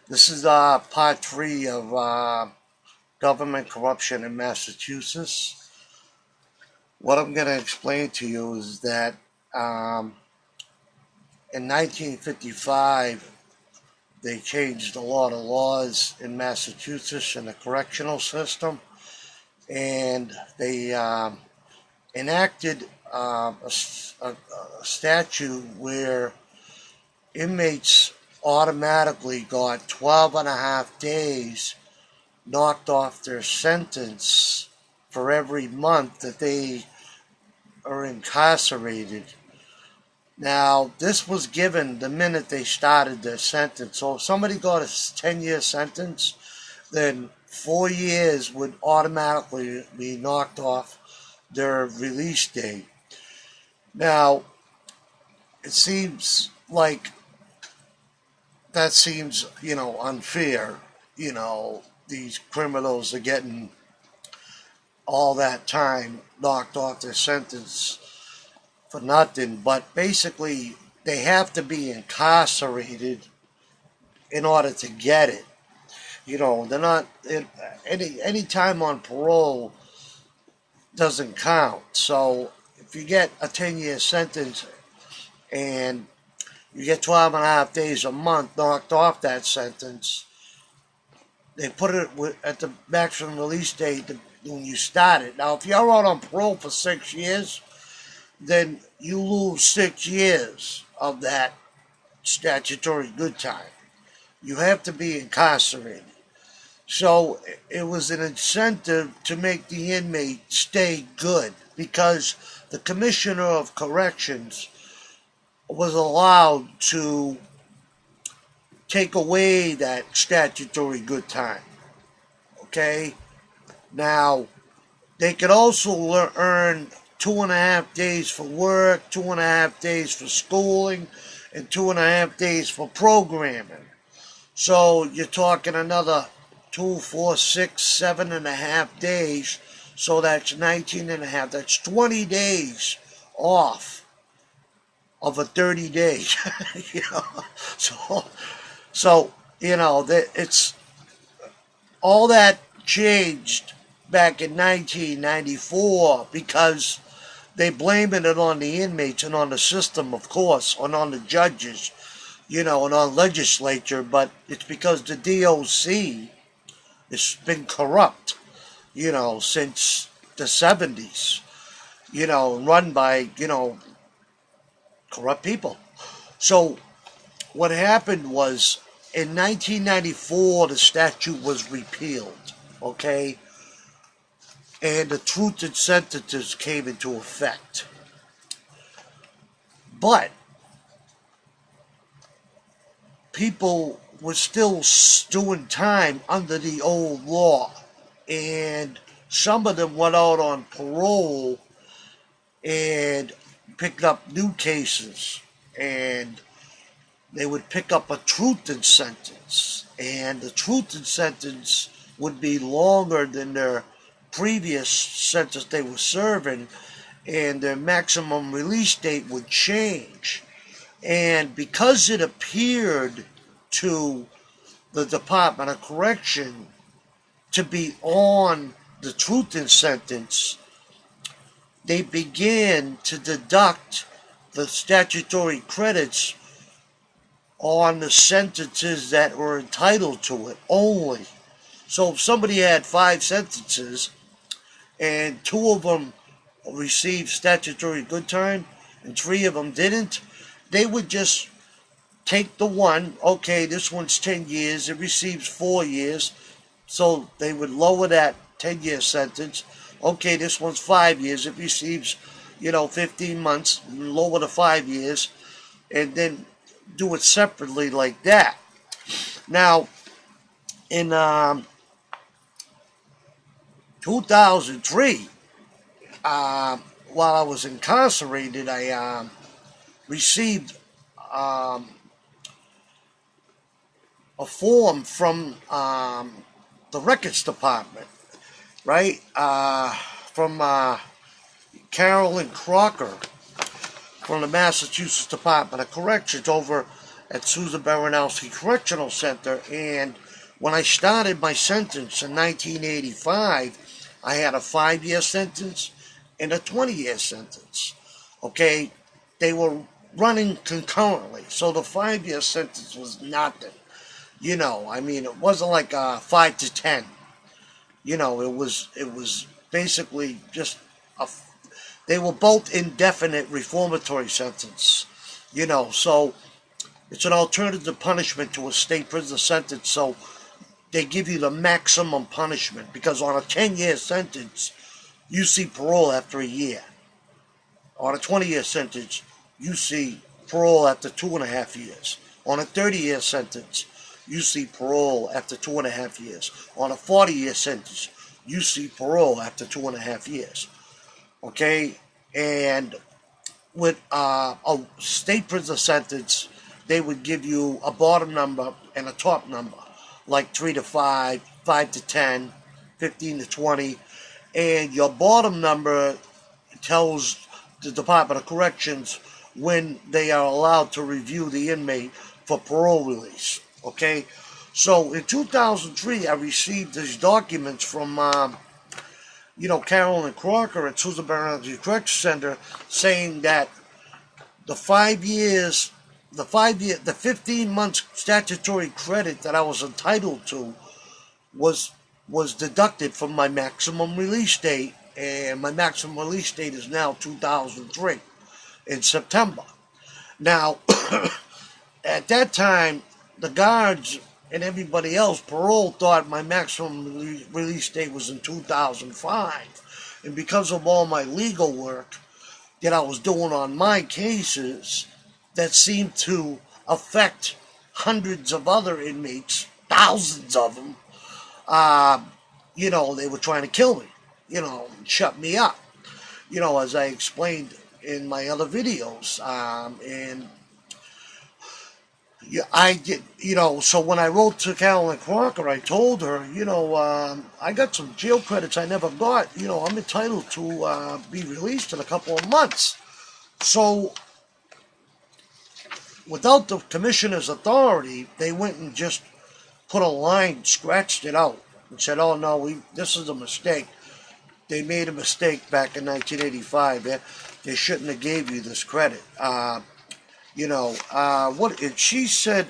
This is part three of government corruption in Massachusetts. What I'm going to explain to you is that um, in 1955, they changed a lot of laws in Massachusetts in the correctional system, and they enacted a statute where inmates automatically got 12 and a half days knocked off their sentence for every month that they are incarcerated. Now, this was given the minute they started their sentence. So if somebody got a 10-year sentence, then 4 years would automatically be knocked off their release date. Now, it seems like that seems, unfair. These criminals are getting all that time knocked off their sentence for nothing, but basically they have to be incarcerated in order to get it. They're not any time on parole doesn't count. So if you get a 10-year sentence and you get 12 and a half days a month knocked off that sentence, they put it at the maximum release date when you start it. Now, if you're out on parole for 6 years, then you lose 6 years of that statutory good time. You have to be incarcerated. So it was an incentive to make the inmate stay good because the Commissioner of Corrections was allowed to take away that statutory good time. Okay? Now, they could also earn 2.5 days for work, 2.5 days for schooling, and 2.5 days for programming. So you're talking another 2, 4, 6, 7.5 days. So that's 19 and a half. That's 20 days off of a 30 days. you know, so it's all that changed back in 1994 because they blaming it on the inmates and on the system, of course, and on the judges, and on legislature, but it's because the DOC has been corrupt, since the 70s, run by, corrupt people. So what happened was in 1994, the statute was repealed, okay? And the truth in sentences came into effect. But people were still doing time under the old law. And some of them went out on parole and picked up new cases. And they would pick up a truth in sentence. And the truth in sentence would be longer than their previous sentence they were serving, and their maximum release date would change. And because it appeared to the Department of Correction to be on the truth in sentence, they began to deduct the statutory credits on the sentences that were entitled to it only. So if somebody had 5 sentences and 2 of them received statutory good time and 3 of them didn't, they would just take the one, okay, this one's 10 years, it receives 4 years, so they would lower that 10-year sentence. Okay, this one's 5 years, it receives, 15 months, lower the 5 years, and then do it separately like that. Now, in 2003, while I was incarcerated, I received a form from the records department, right? From Carolyn Crocker from the Massachusetts Department of Corrections over at Susan Baranowski Correctional Center, and when I started my sentence in 1985, I had a 5-year sentence and a 20-year sentence. Okay, they were running concurrently, so the 5-year sentence was nothing. I mean, it wasn't like 5 to 10. It was basically just a. They were both indefinite reformatory sentence. So it's an alternative punishment to a state prison sentence. So they give you the maximum punishment because on a 10-year sentence, you see parole after a year. On a 20-year sentence, you see parole after 2.5 years. On a 30-year sentence, you see parole after 2.5 years. On a 40-year sentence, you see parole after 2.5 years. Okay? And with a state prison sentence, they would give you a bottom number and a top number, like 3 to 5, 5 to 10, 15 to 20. And your bottom number tells the Department of Corrections when they are allowed to review the inmate for parole release. Okay? So in 2003, I received these documents from, Carolyn Crocker at Susan Baranowski Correctional Center saying that the 15 months statutory credit that I was entitled to was deducted from my maximum release date, and my maximum release date is now 2003 in September. Now, at that time, the guards and everybody else, parole, thought my maximum release date was in 2005. And because of all my legal work that I was doing on my cases that seemed to affect hundreds of other inmates, thousands of them, they were trying to kill me, shut me up, as I explained in my other videos. And I did, so when I wrote to Carolyn Crocker, I told her, I got some jail credits I never got. I'm entitled to be released in a couple of months. So without the commissioner's authority, they went and just put a line, scratched it out, and said, "Oh no, this is a mistake. They made a mistake back in 1985. They shouldn't have gave you this credit." She said.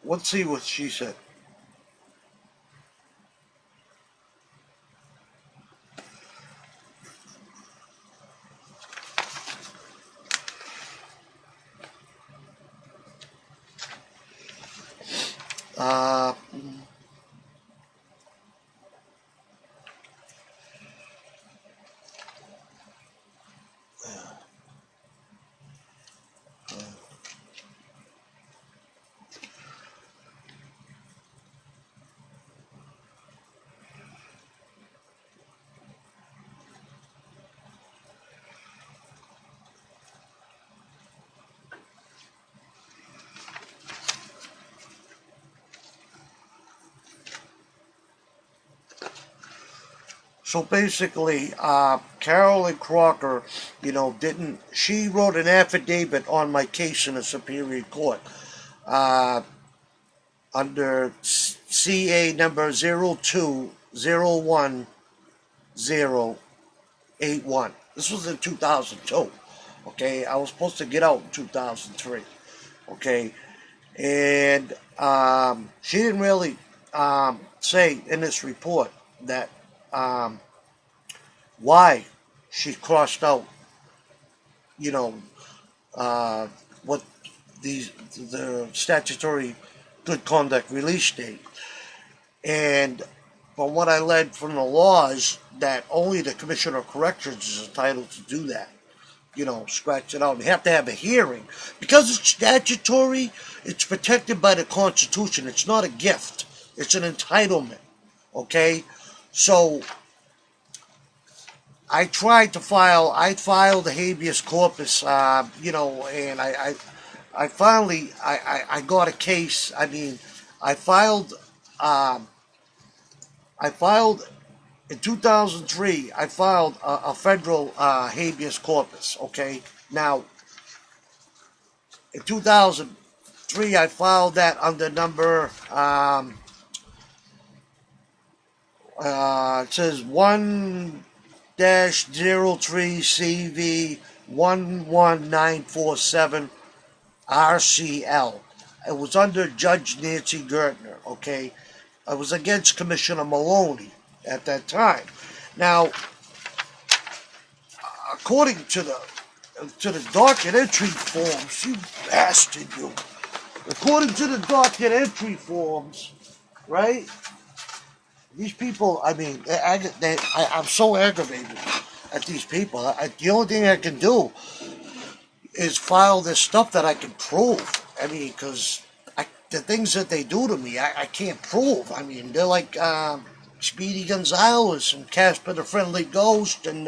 Let's see what she said. So basically, Carolyn Crocker, she wrote an affidavit on my case in the Superior Court under CA number 0201081. This was in 2002. Okay, I was supposed to get out in 2003. Okay, and she didn't really say in this report that why she crossed out, what the statutory good conduct release date. And from what I read from the laws, that only the Commissioner of Corrections is entitled to do that. Scratch it out. You have to have a hearing. Because it's statutory, it's protected by the Constitution. It's not a gift. It's an entitlement. Okay? So, I filed the habeas corpus, and I finally, I got a case. I mean, I filed in 2003, I filed a federal habeas corpus, okay? Now, In 2003, I filed that under number, it says 1-03CV 11947 RCL. It was under Judge Nancy Gertner, okay? I was against Commissioner Maloney at that time. Now, according to the docket entry forms, you bastard, you. According to the docket entry forms, right? These people, I mean, I'm so aggravated at these people. The only thing I can do is file this stuff that I can prove. I mean, because the things that they do to me, I can't prove. I mean, they're like Speedy Gonzales and Casper the Friendly Ghost and,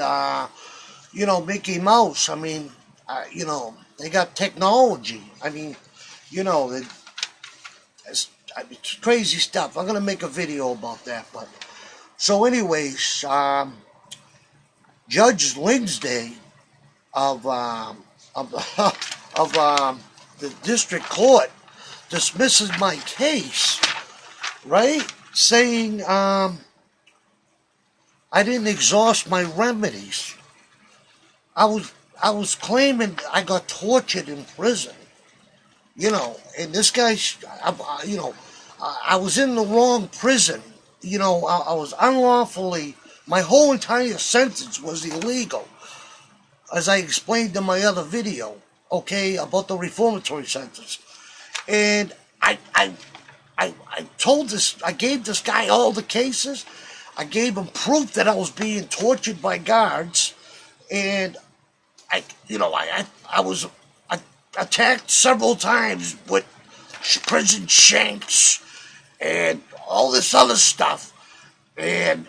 Mickey Mouse. I mean, they got technology. I mean, it's crazy stuff. I'm gonna make a video about that. But so, anyways, Judge Lingsday of of the district court dismisses my case, right? Saying I didn't exhaust my remedies. I was claiming I got tortured in prison. And this guy, I was in the wrong prison. I was unlawfully, my whole entire sentence was illegal, as I explained in my other video, okay, about the reformatory sentence. And I gave this guy all the cases. I gave him proof that I was being tortured by guards, and I was attacked several times with prison shanks and all this other stuff. And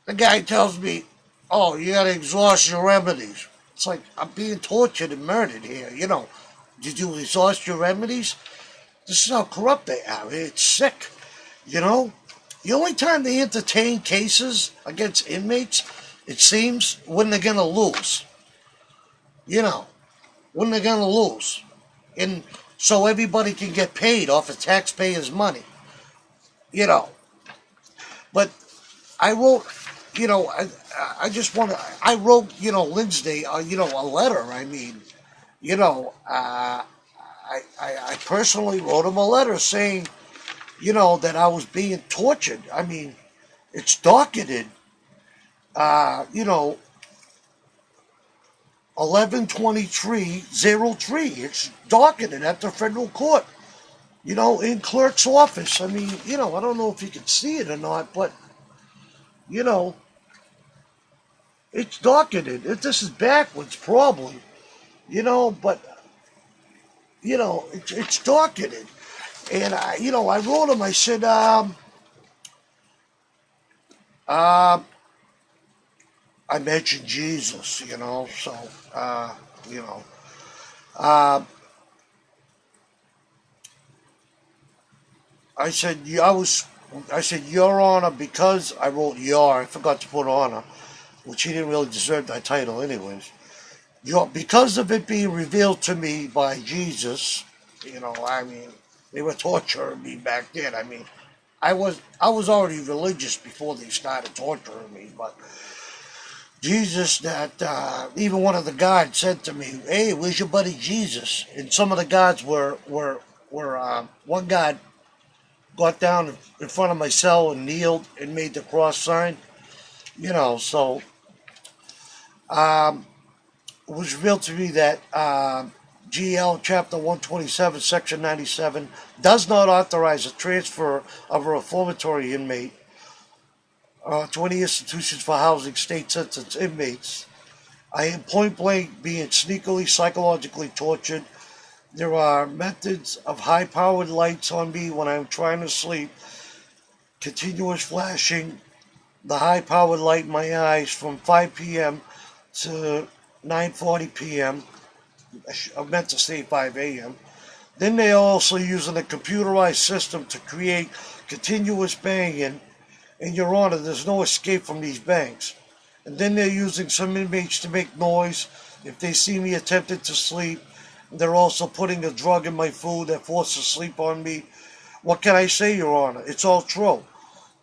the guy tells me, "Oh, you gotta exhaust your remedies." It's like, I'm being tortured and murdered here. Did you exhaust your remedies? This is how corrupt they are. It's sick. The only time they entertain cases against inmates, it seems, when they're gonna lose. When they're gonna lose, and so everybody can get paid off of taxpayers' money. But I wrote, I just want to. I wrote, Linsday, a letter. I mean, I personally wrote him a letter saying, that I was being tortured. I mean, it's docketed. 11/23/03. It's docketed at the federal court. In clerk's office. I mean, I don't know if you can see it or not, but it's docketed. This is backwards, probably. But it's docketed. And I wrote him. I said, I mentioned Jesus, so I said, Your Honor, because I wrote I forgot to put Honor, which he didn't really deserve that title anyways. Because of it being revealed to me by Jesus, I mean, they were torturing me back then. I mean, I was already religious before they started torturing me, but Jesus, that even one of the guards said to me, "Hey, where's your buddy Jesus?" And some of the guards were one guard got down in front of my cell and kneeled and made the cross sign. So it was revealed to me that GL Chapter 127, Section 97 does not authorize a transfer of a reformatory inmate to any institutions for housing state-sentenced inmates. I am point blank being sneakily psychologically tortured. There are methods of high-powered lights on me when I'm trying to sleep, continuous flashing, the high-powered light in my eyes from 5 p.m. to 9:40 p.m. I meant to say 5 a.m. Then they're also using a computerized system to create continuous banging. And Your Honor, there's no escape from these bangs. And then they're using some inmates to make noise if they see me attempting to sleep. They're also putting a drug in my food that forces sleep on me. What can I say, Your Honor? It's all true.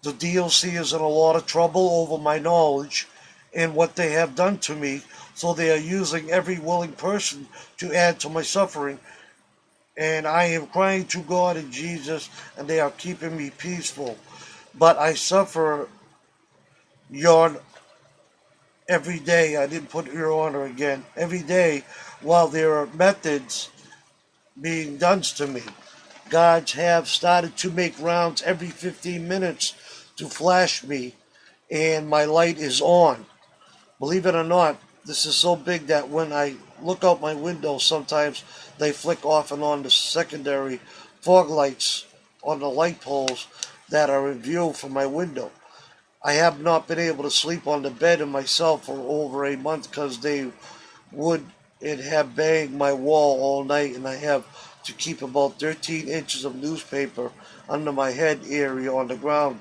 The DLC is in a lot of trouble over my knowledge and what they have done to me, so they are using every willing person to add to my suffering. And I am crying to God and Jesus, and they are keeping me peaceful. But I suffer, Your every day. I didn't put Your Honor again. Every day, while there are methods being done to me. Guards have started to make rounds every 15 minutes to flash me, and my light is on. Believe it or not, this is so big that when I look out my window, sometimes they flick off and on the secondary fog lights on the light poles that are in view from my window. I have not been able to sleep on the bed in myself for over a month because they would and have banged my wall all night, and I have to keep about 13 inches of newspaper under my head area on the ground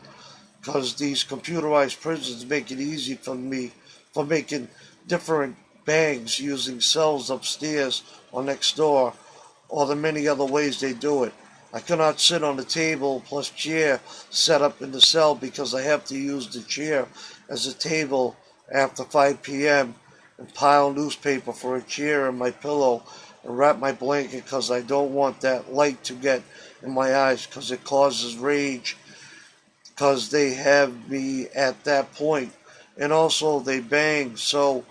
because these computerized prisons make it easy for me for making different bangs using cells upstairs or next door or the many other ways they do it. I cannot sit on the table plus chair set up in the cell because I have to use the chair as a table after 5 p.m. and pile newspaper for a chair and my pillow and wrap my blanket because I don't want that light to get in my eyes because it causes rage because they have me at that point. And also they bang so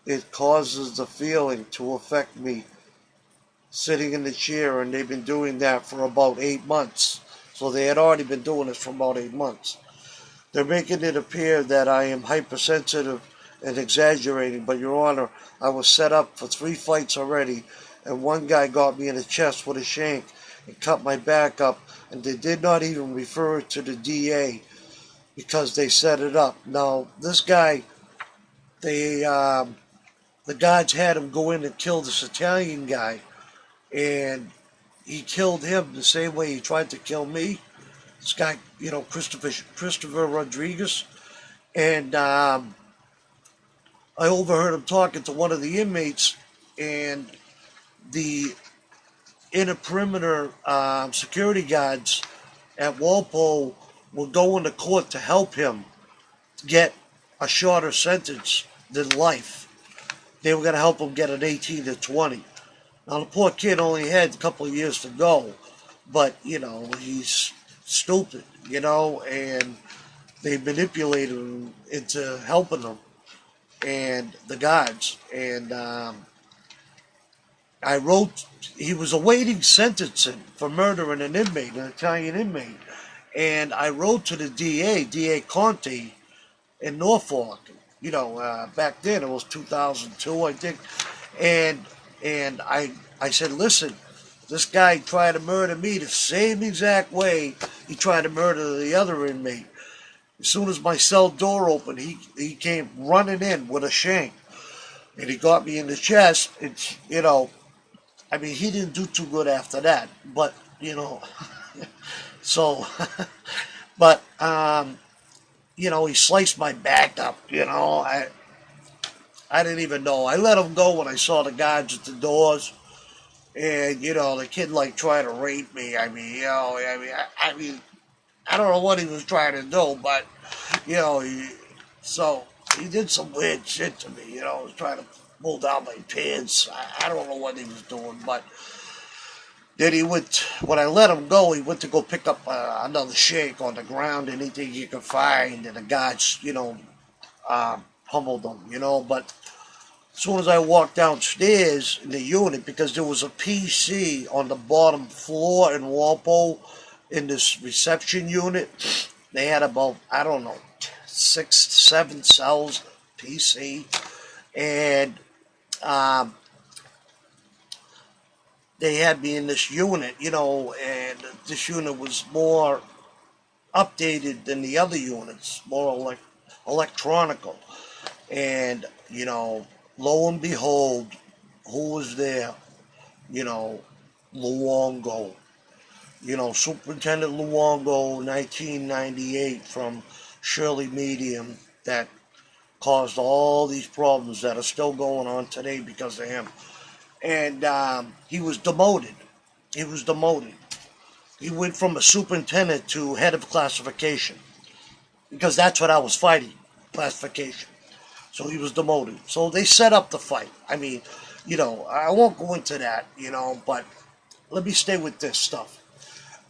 it causes the feeling to affect me sitting in the chair, and they've been doing that for about 8 months. So they had already been doing this for about 8 months. They're making it appear that I am hypersensitive and exaggerating, but Your Honor, I was set up for 3 fights already, and one guy got me in the chest with a shank and cut my back up, and they did not even refer it to the DA because they set it up. Now, this guy, they, the guards had him go in and kill this Italian guy, and he killed him the same way he tried to kill me. This guy, Christopher Rodriguez, and I overheard him talking to one of the inmates, and the inner perimeter security guards at Walpole were going to court to help him get a shorter sentence than life. They were going to help him get an 18 to 20. Now, the poor kid only had a couple of years to go, but, he's stupid, and they manipulated him into helping him and the guards. And I wrote, he was awaiting sentencing for murdering an inmate, an Italian inmate. And I wrote to the DA Conte in Norfolk. Back then it was 2002, I think. And I said, listen, this guy tried to murder me the same exact way he tried to murder the other inmate. As soon as my cell door opened, he came running in with a shank, and he got me in the chest. It's he didn't do too good after that, but so, but he sliced my back up. I didn't even know. I let him go when I saw the guards at the doors. And the kid tried to rape me. I don't know what he was trying to do, but he did some weird shit to me. He was trying to pull down my pants. I don't know what he was doing, but then he went. When I let him go, he went to go pick up another shank on the ground, anything he could find, and the guys, pummeled him. But as soon as I walked downstairs in the unit, because there was a PC on the bottom floor in Walpole in this reception unit, they had about, 6, 7 cells, PC, and they had me in this unit, and this unit was more updated than the other units, more electronical. And, lo and behold, who was there? Luongo. Superintendent Luongo, 1998, from Shirley Medium, that caused all these problems that are still going on today because of him. and he was demoted. He was demoted. He went from a superintendent to head of classification because that's what I was fighting, classification. So he was demoted. So they set up the fight. I mean, I won't go into that, but let me stay with this stuff.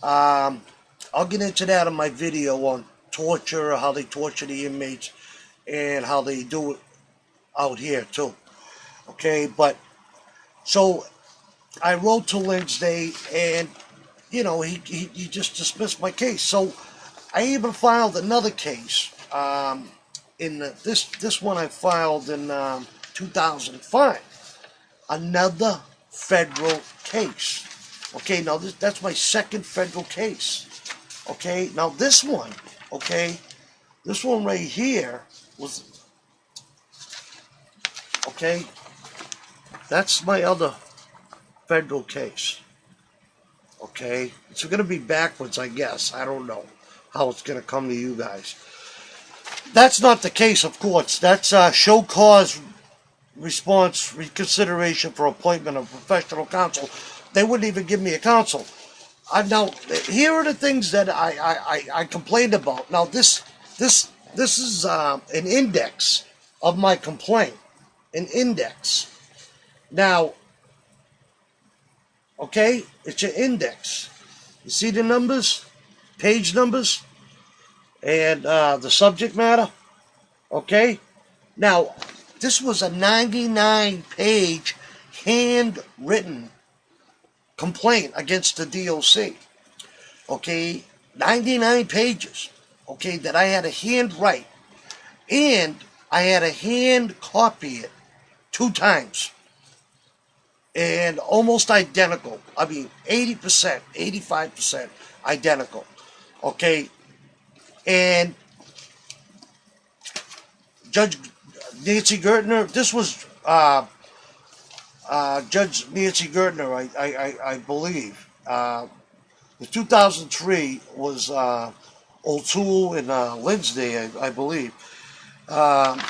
I'll get into that in my video on torture, how they torture the inmates, and how they do it out here too. Okay, but so I wrote to Wednesday, and he just dismissed my case. So I even filed another case. This one I filed in 2005. Another federal case. Okay, now that's my second federal case. Okay, now this one, this one right here was, okay, that's my other federal case. Okay, it's going to be backwards, I guess. I don't know how it's going to come to you guys. That's not the case, of course. That's show cause response reconsideration for appointment of professional counsel. They wouldn't even give me a counsel. Now, here are the things that I complained about. Now, this is an index of my complaint. An index. Now, okay, it's an index. You see the numbers? Page numbers? And the subject matter? Okay? Now, this was a 99-page handwritten complaint against the DOC. Okay? 99 pages. Okay? That I had to handwrite. And I had to hand copy it 2 times. And almost identical. I mean, 80%, 85% identical. Okay? And Judge Nancy Gertner, this was Judge Nancy Gertner, I believe. The 2003 was O'Toole and Wednesday, I believe. And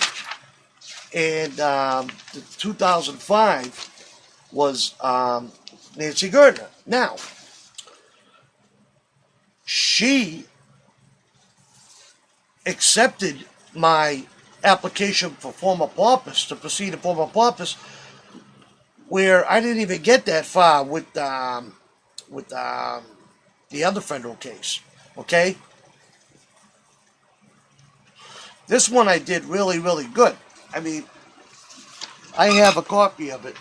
the 2005 was Nancy Gertner. Now, she accepted my application for former paupers, to proceed to former paupers, where I didn't even get that far with the other federal case. Okay, this one I did really, really good. I mean, I have a copy of it.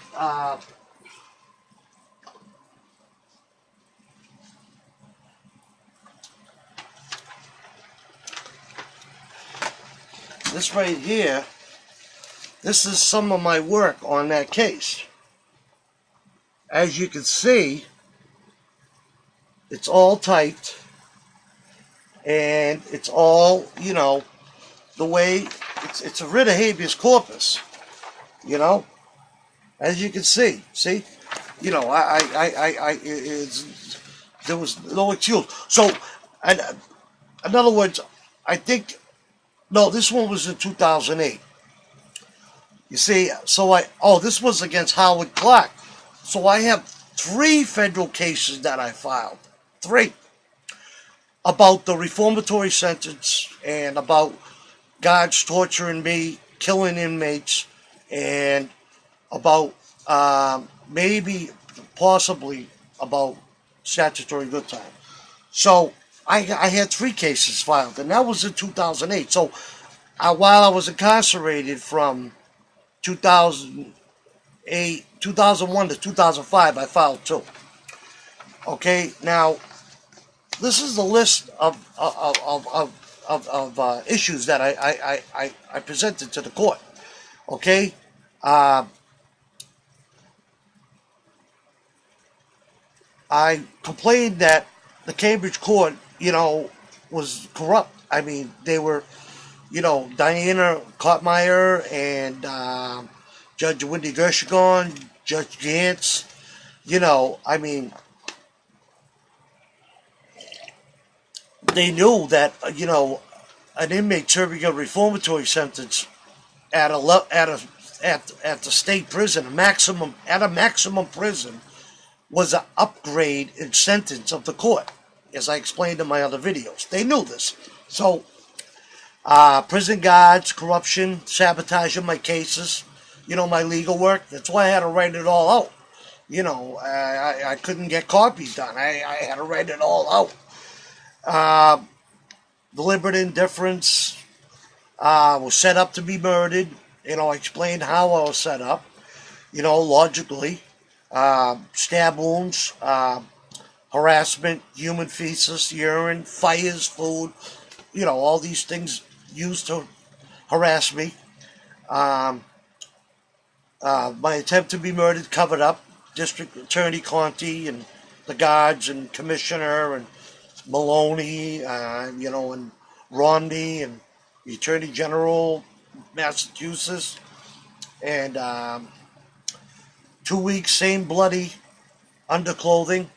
This right here, this is some of my work on that case. As you can see, it's all typed, and it's all, the way, it's a writ of habeas corpus, as you can see, there was no excuse. So, in other words, I think, no, this one was in 2008. You see, this was against Howard Clark. So I have 3 federal cases that I filed. 3. About the reformatory sentence and about guards torturing me, killing inmates, and about possibly about statutory good time. So I had 3 cases filed, and that was in 2008. So while I was incarcerated from 2001 to 2005, I filed 2. Okay, now this is the list of issues that I presented to the court. Okay, I complained that the Cambridge court, was corrupt. I mean, they were, Diana Kottmeyer and Judge Wendie Gershegorn, Judge Gantz, I mean, they knew that, an inmate serving a reformatory sentence at a at the state prison, a maximum prison, was an upgrade in sentence of the court, as I explained in my other videos. They knew this. So, prison guards, corruption, sabotaging my cases, my legal work. That's why I had to write it all out. I couldn't get copies done. I had to write it all out. Deliberate indifference, was set up to be murdered. I explained how I was set up, logically. Stab wounds, harassment, human feces, urine, fires, food, all these things used to harass me. My attempt to be murdered covered up. District Attorney Conti and the guards and Commissioner and Maloney, and Romney and the Attorney General, Massachusetts, and 2 weeks, same bloody underclothing.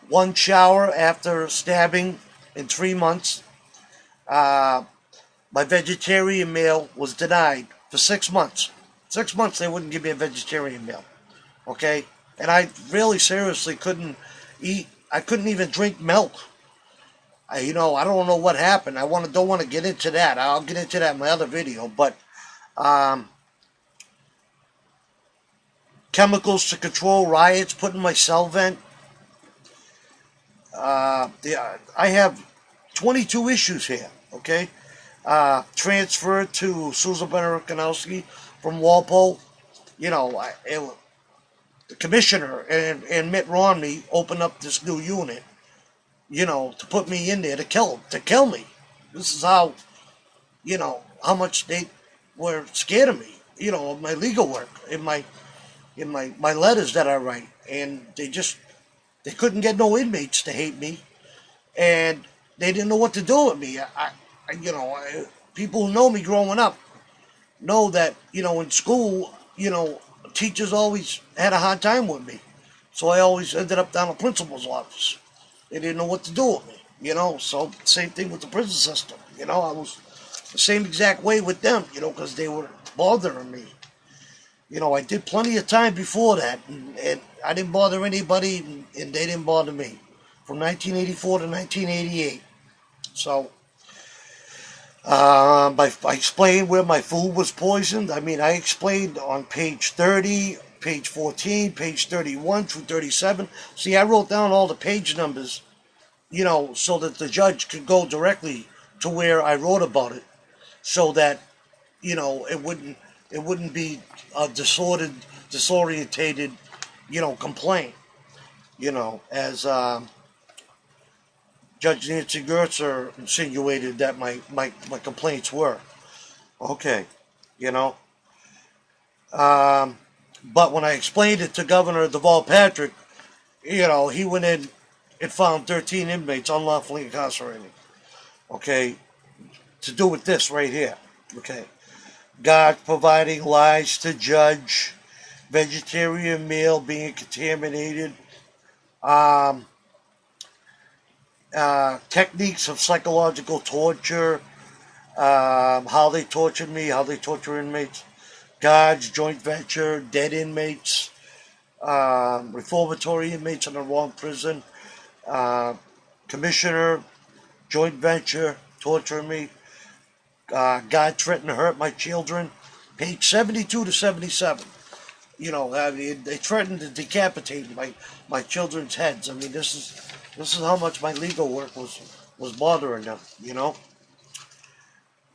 One shower after stabbing in 3 months. My vegetarian meal was denied for 6 months. 6 months they wouldn't give me a vegetarian meal. Okay? And I really seriously couldn't eat. I couldn't even drink milk. I don't know what happened. Don't want to get into that. I'll get into that in my other video. But chemicals to control riots, put in my cell vent. I have 22 issues here. Okay, transferred to Susan Benner-Kanowski from Walpole. The commissioner and Mitt Romney opened up this new unit. To put me in there to kill me. This is how much they were scared of me. Of my legal work, in my letters that I write, and they couldn't get no inmates to hate me, and they didn't know what to do with me. People who know me growing up know that in school, teachers always had a hard time with me, so I always ended up down the principal's office. They didn't know what to do with me, So same thing with the prison system, I was the same exact way with them, because they were bothering me. I did plenty of time before that, and I didn't bother anybody, and they didn't bother me, from 1984 to 1988. So, I explained where my food was poisoned. I explained on page 30, page 14, page 31 through 37. See, I wrote down all the page numbers, so that the judge could go directly to where I wrote about it, so that, it wouldn't be a disorientated, complaint, as Judge Nancy Gertzer insinuated that my complaints were. Okay, but when I explained it to Governor Deval Patrick, he went in and found 13 inmates unlawfully incarcerated. Okay, to do with this right here. Okay, God providing lies to judge, vegetarian meal being contaminated, techniques of psychological torture, how they tortured me, how they torture inmates, God's joint venture, dead inmates, reformatory inmates in the wrong prison, commissioner, joint venture, torturing me, God threatened to hurt my children, page 72 to 77. They threatened to decapitate my children's heads. This is how much my legal work was bothering them.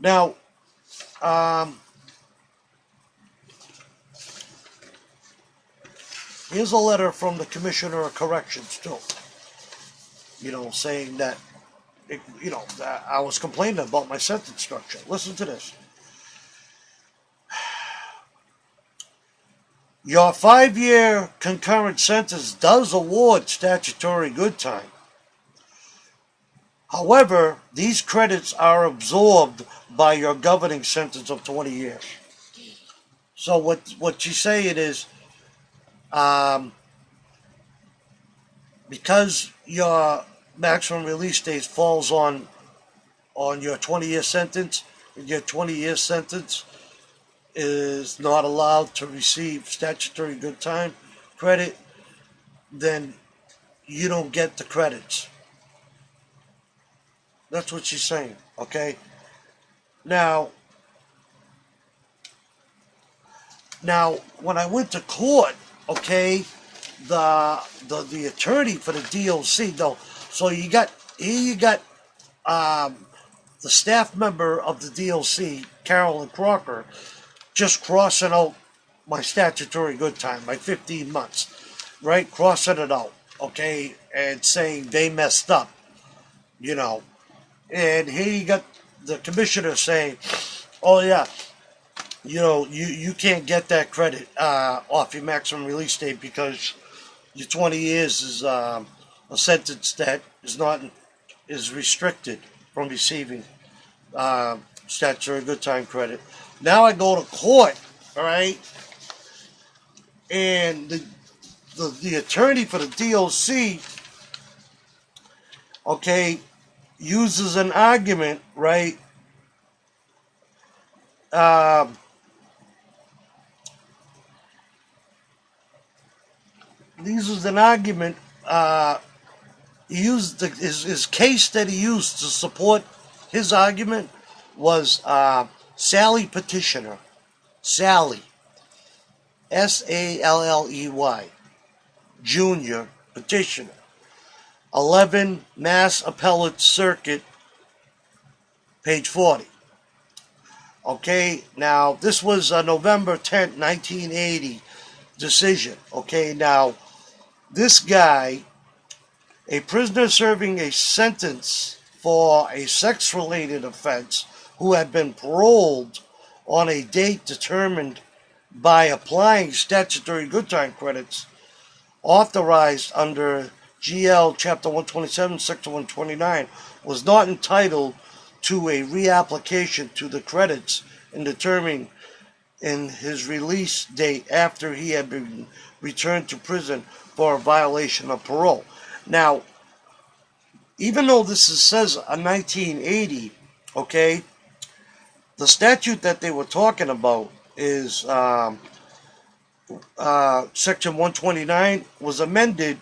Now, here's a letter from the Commissioner of Corrections too. Saying that, that I was complaining about my sentence structure. Listen to this. Your 5-year concurrent sentence does award statutory good time. However, these credits are absorbed by your governing sentence of 20 years. So what she's saying is, because your maximum release date falls on your 20-year sentence, your 20-year sentence is not allowed to receive statutory good time credit, then you don't get the credits. That's what she's saying, okay? Now, when I went to court, okay, the attorney for the DOC, though, so you got um, the staff member of the DOC, Carolyn Crocker, just crossing out my statutory good time, my 15 months, right? Crossing it out, okay, and saying they messed up, you know. And here you got the commissioner saying, oh, yeah, you know, you can't get that credit off your maximum release date because your 20 years is a sentence that is restricted from receiving statutory good time credit. Now I go to court, all right, and the attorney for the DOC, okay, uses an argument, right? Uses an argument. He used his case that he used to support his argument was Sally Petitioner. Sally. Salley. Junior Petitioner. 11 Mass Appellate Circuit, page 40. Okay, now this was a November 10th, 1980 decision. Okay, now this guy, a prisoner serving a sentence for a sex-related offense who had been paroled on a date determined by applying statutory good time credits authorized under GL Chapter 127, Section 129, was not entitled to a reapplication to the credits in determining in his release date after he had been returned to prison for a violation of parole. Now, even though this says a 1980, okay, the statute that they were talking about is Section 129 was amended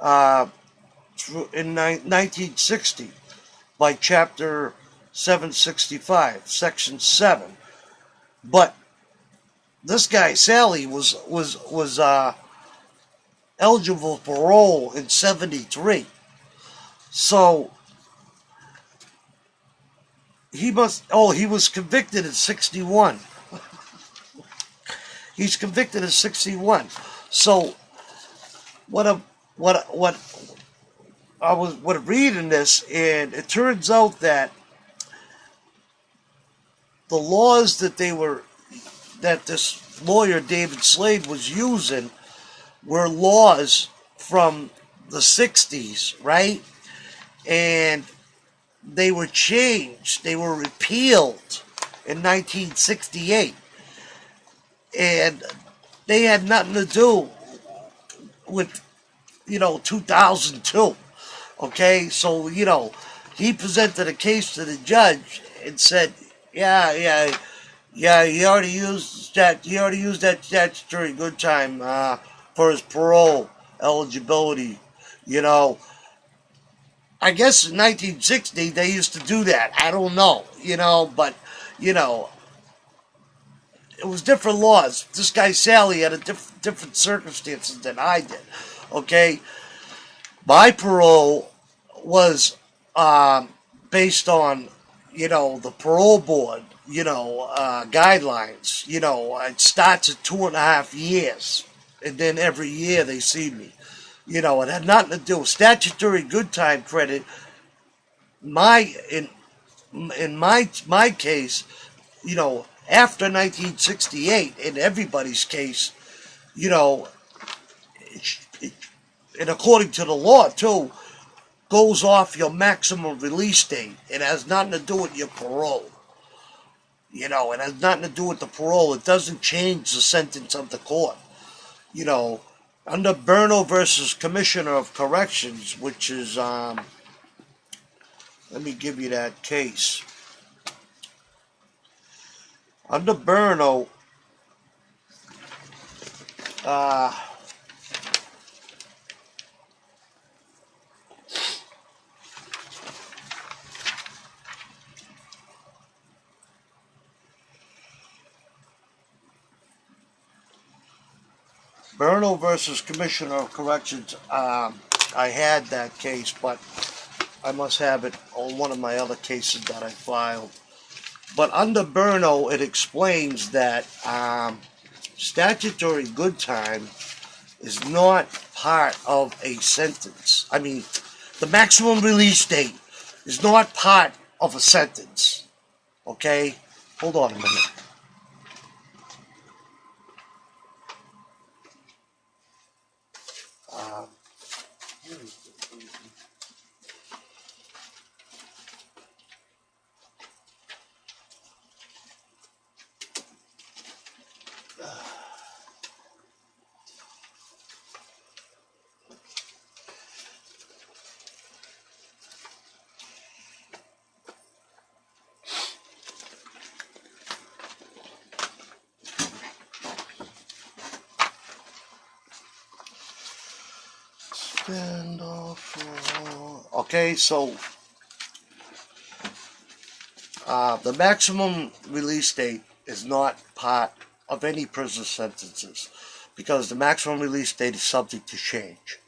in 1960 by Chapter 765, Section 7. But this guy Sally was eligible for parole in 73. So he was convicted in 61. He's convicted in 61. So what I was reading this, and it turns out that the laws that this lawyer David Slade was using were laws from the 60s, right? And they were changed. They were repealed in 1968. And they had nothing to do with, 2002. Okay? So, he presented a case to the judge and said, yeah, he already used that statutory good time for his parole eligibility. I guess in 1960 they used to do that. I don't know, but it was different laws. This guy Sally had a different circumstances than I did. Okay, my parole was based on the parole board guidelines. It starts at 2.5 years, and then every year they see me. It had nothing to do with statutory good time credit. In my case, after 1968, in everybody's case, and according to the law too, goes off your maximum release date. It has nothing to do with your parole. It has nothing to do with the parole. It doesn't change the sentence of the court. Under Burno versus Commissioner of Corrections, which is, let me give you that case. Under Burno, uh, Burno versus Commissioner of Corrections, I had that case, but I must have it on one of my other cases that I filed. But under Burno, it explains that statutory good time is not part of a sentence. I mean, the maximum release date is not part of a sentence. Okay? Hold on a minute. Uh, okay, so the maximum release date is not part of any prison sentences because the maximum release date is subject to change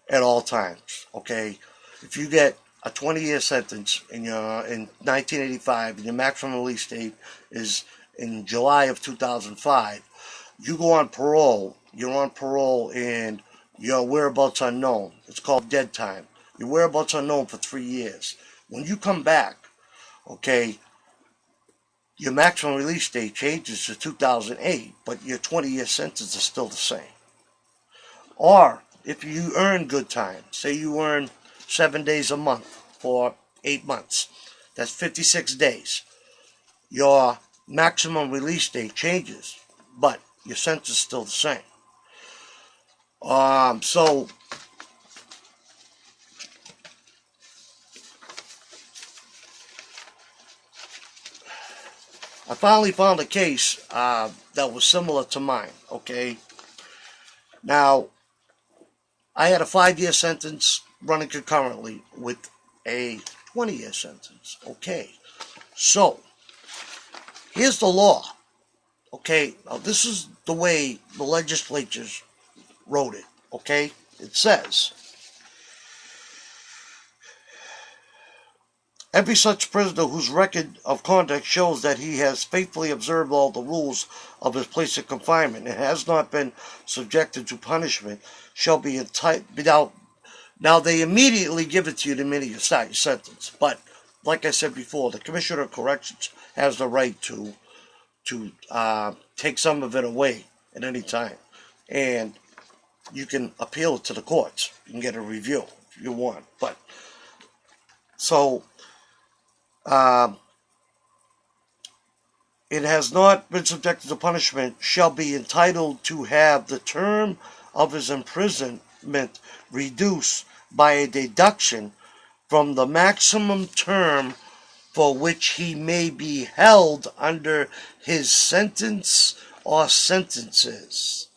at all times. Okay, if you get a 20-year sentence in 1985 and your maximum release date is in July of 2005, you go on parole. You're on parole and your whereabouts unknown. It's called dead time. Your whereabouts unknown for 3 years. When you come back, okay, your maximum release date changes to 2008, but your 20-year sentence is still the same. Or if you earn good time, say you earn 7 days a month for 8 months, that's 56 days. Your maximum release date changes, but your sentence is still the same. So I finally found a case that was similar to mine. Okay, now I had a 5-year sentence running concurrently with a 20-year sentence. Okay, so here's the law. Okay, now this is the way the legislatures wrote it. Okay, it says every such prisoner whose record of conduct shows that he has faithfully observed all the rules of his place of confinement and has not been subjected to punishment shall be entitled. Now they immediately give it to you the minute you start your sentence, but like I said before, the Commissioner of Corrections has the right to take some of it away at any time, and you can appeal it to the courts. You can get a review if you want, but so it has not been subjected to punishment shall be entitled to have the term of his imprisonment reduced by a deduction from the maximum term for which he may be held under his sentence or sentences,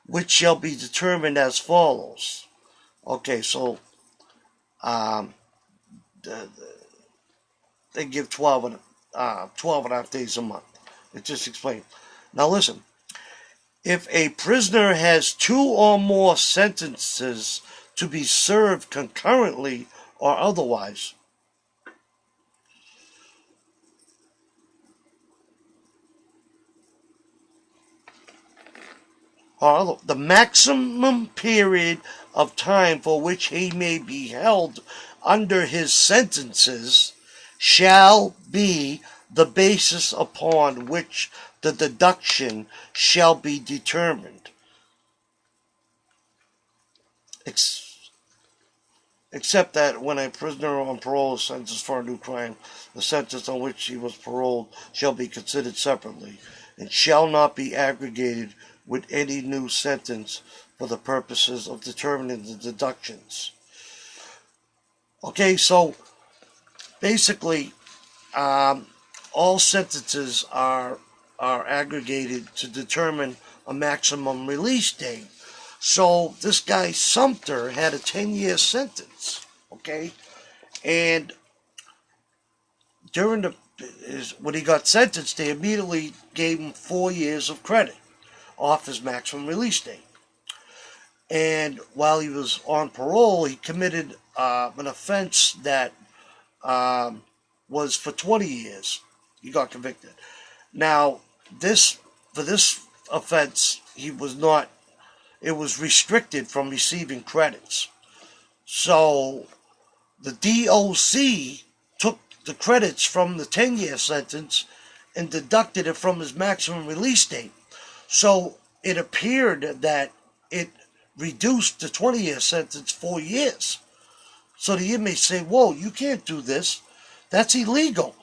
which shall be determined as follows. Okay, so um, they give 12 and a half days a month. It just explained. Now listen, if a prisoner has 2 or more sentences to be served concurrently or otherwise, the maximum period of time for which he may be held under his sentences shall be the basis upon which the deduction shall be determined, except that when a prisoner on parole is sentenced for a new crime, the sentence on which he was paroled shall be considered separately and shall not be aggregated with any new sentence for the purposes of determining the deductions. Okay, so basically, all sentences are are aggregated to determine a maximum release date. So this guy Sumter had a 10-year sentence, okay? And during when he got sentenced, they immediately gave him 4 years of credit off his maximum release date. And while he was on parole, he committed an offense that was for 20 years. He got convicted. Now, for this offense, he was not. It was restricted from receiving credits. So the DOC took the credits from the 10-year sentence and deducted it from his maximum release date. So it appeared that it reduced the 20-year sentence 4 years. So the inmates say, whoa, you can't do this. That's illegal.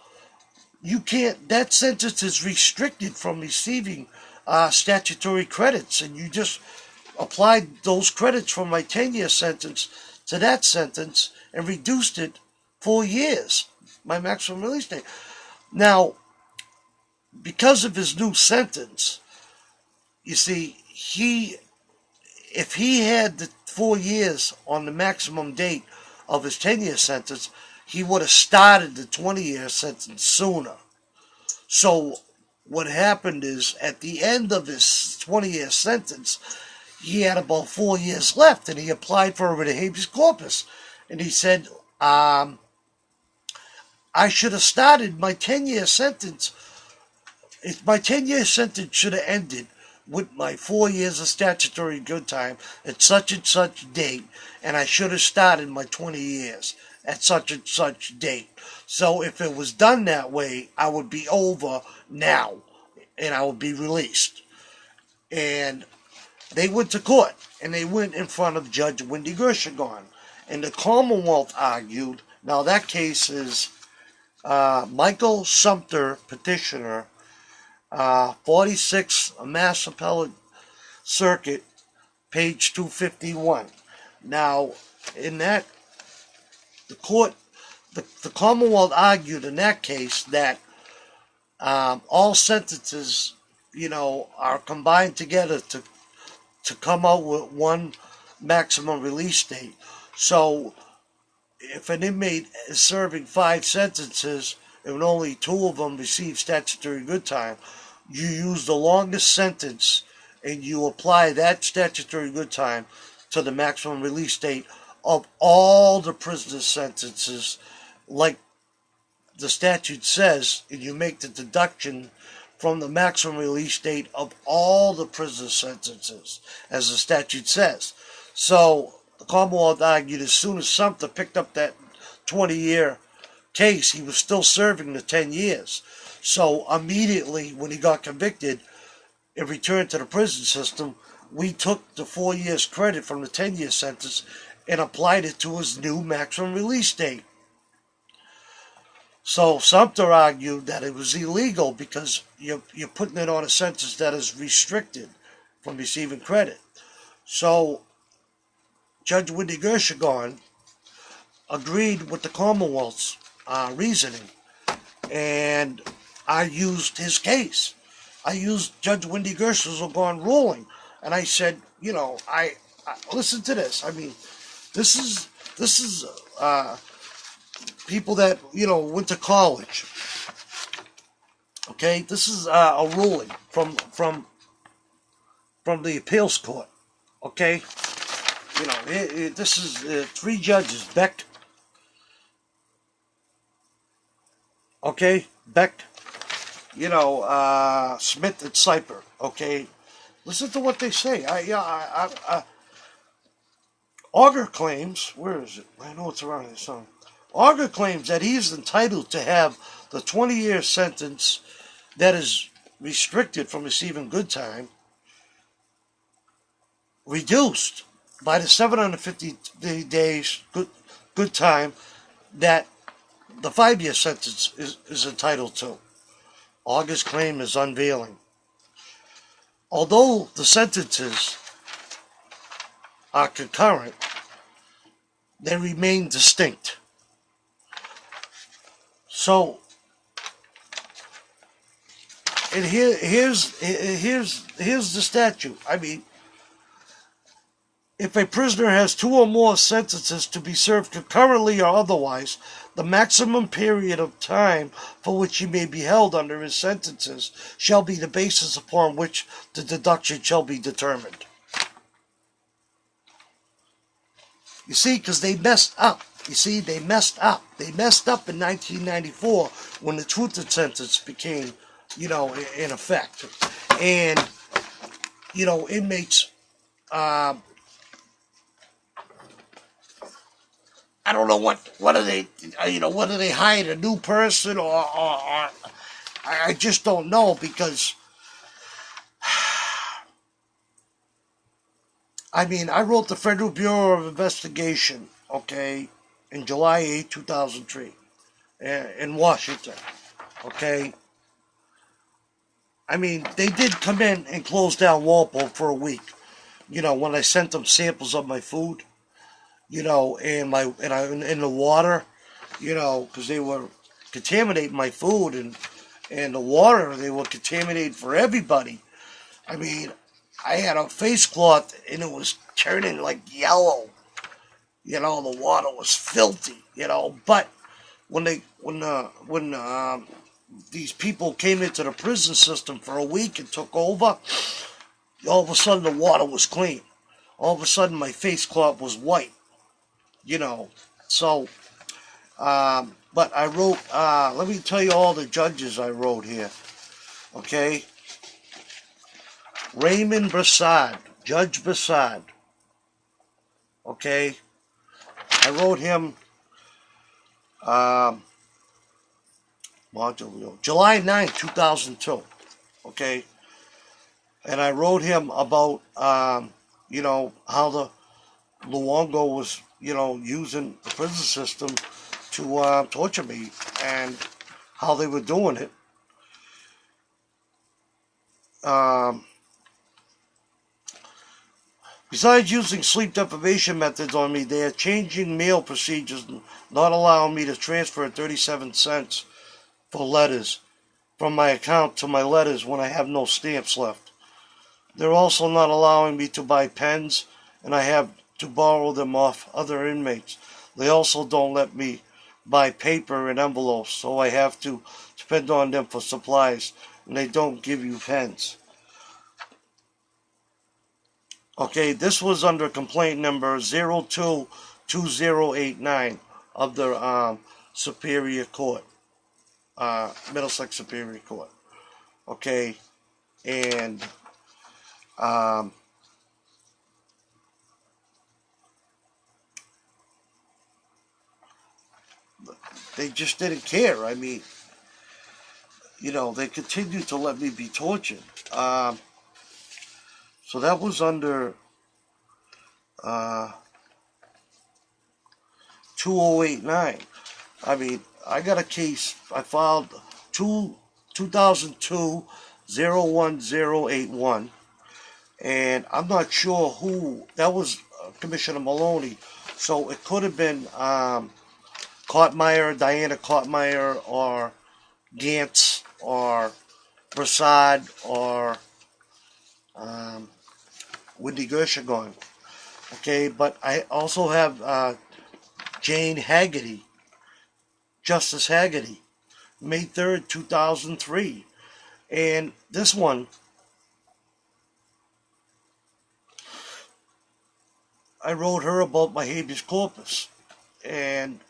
You can't, that sentence is restricted from receiving statutory credits, and you just applied those credits from my 10-year sentence to that sentence and reduced it 4 years, my maximum release date. Now, because of his new sentence, you see, if he had the 4 years on the maximum date of his 10-year sentence, he would have started the 20-year sentence sooner. So what happened is, at the end of his 20-year sentence, he had about 4 years left, and he applied for a writ of habeas corpus. And he said, I should have started my 10-year sentence. My 10-year sentence should have ended with my 4 years of statutory good time at such and such date, and I should have started my 20 years at such and such date. So if it was done that way, I would be over now, and I would be released. And they went to court, and they went in front of Judge Wendie Gershegorn. And the Commonwealth argued, now that case is Michael Sumter, petitioner, 46 Mass Appellate Circuit, page 251. Now, in that, the Commonwealth argued in that case that all sentences, are combined together to come out with one maximum release date. So if an inmate is serving 5 sentences and only 2 of them receive statutory good time, you use the longest sentence and you apply that statutory good time to the maximum release date of all the prisoner's sentences, like the statute says, and you make the deduction from the maximum release date of all the prisoner's sentences, as the statute says. So the Commonwealth argued as soon as Sumter picked up that 20-year case, he was still serving the 10 years. So immediately when he got convicted and returned to the prison system, we took the 4 years credit from the 10-year sentence and applied it to his new maximum release date. So Sumter argued that it was illegal because you're putting it on a sentence that is restricted from receiving credit. So Judge Wendie Gershegorn agreed with the Commonwealth's reasoning, and I used his case. I used Judge Wendie Gershegorn ruling, and I said, I listen to this. I mean, this is people that went to college. Okay, this is a ruling from the appeals court. Okay, this is 3 judges: Beck. Okay, Beck. Smith and Siper. Okay, listen to what they say. Auger claims. Where is it? I know it's around here somewhere. Auger claims that he is entitled to have the 20-year sentence that is restricted from receiving good time reduced by the 750 days good time that the 5-year sentence is entitled to. Auger's claim is unveiling. Although the sentences are concurrent, they remain distinct. So, And here's the statute. I mean, if a prisoner has two or more sentences to be served concurrently or otherwise, the maximum period of time for which he may be held under his sentences shall be the basis upon which the deduction shall be determined. You see, because they messed up. You see, they messed up. They messed up in 1994 when the truth sentence became, in effect. And, inmates, I don't know what are they, whether they hired a new person or I just don't know, because I mean, I wrote the Federal Bureau of Investigation, okay, in July 8, 2003, in Washington, okay. I mean, they did come in and close down Walpole for a week, when I sent them samples of my food, and in the water, because they were contaminating my food and the water. They were contaminated for everybody. I mean, I had a face cloth and it was turning like yellow. The water was filthy. But when these people came into the prison system for a week and took over, all of a sudden the water was clean. All of a sudden my face cloth was white. So, but I wrote, let me tell you all the judges I wrote here, okay? Raymond Brassard, Judge Brassard, okay? I wrote him, July 9, 2002, okay? And I wrote him about, how the Luongo was, using the prison system to torture me and how they were doing it. Besides using sleep deprivation methods on me, they are changing mail procedures, not allowing me to transfer 37 cents for letters from my account to my letters when I have no stamps left. They're also not allowing me to buy pens, and I have to borrow them off other inmates. They also don't let me buy paper and envelopes, so I have to depend on them for supplies, and they don't give you pens. Okay, this was under complaint number 022089 of the Superior Court, Middlesex Superior Court. Okay, and they just didn't care. I mean, they continued to let me be tortured. So that was under 2089. I mean, I got a case. I filed 2002 01081, and I'm not sure who that was. Commissioner Maloney. So it could have been Kottmeyer, Diana Kottmeyer, or Gantz, or Brassard, or Wendie Gershegorn. Okay, but I also have Jane Haggerty, Justice Haggerty, May 3rd, 2003. And this one, I wrote her about my habeas corpus. And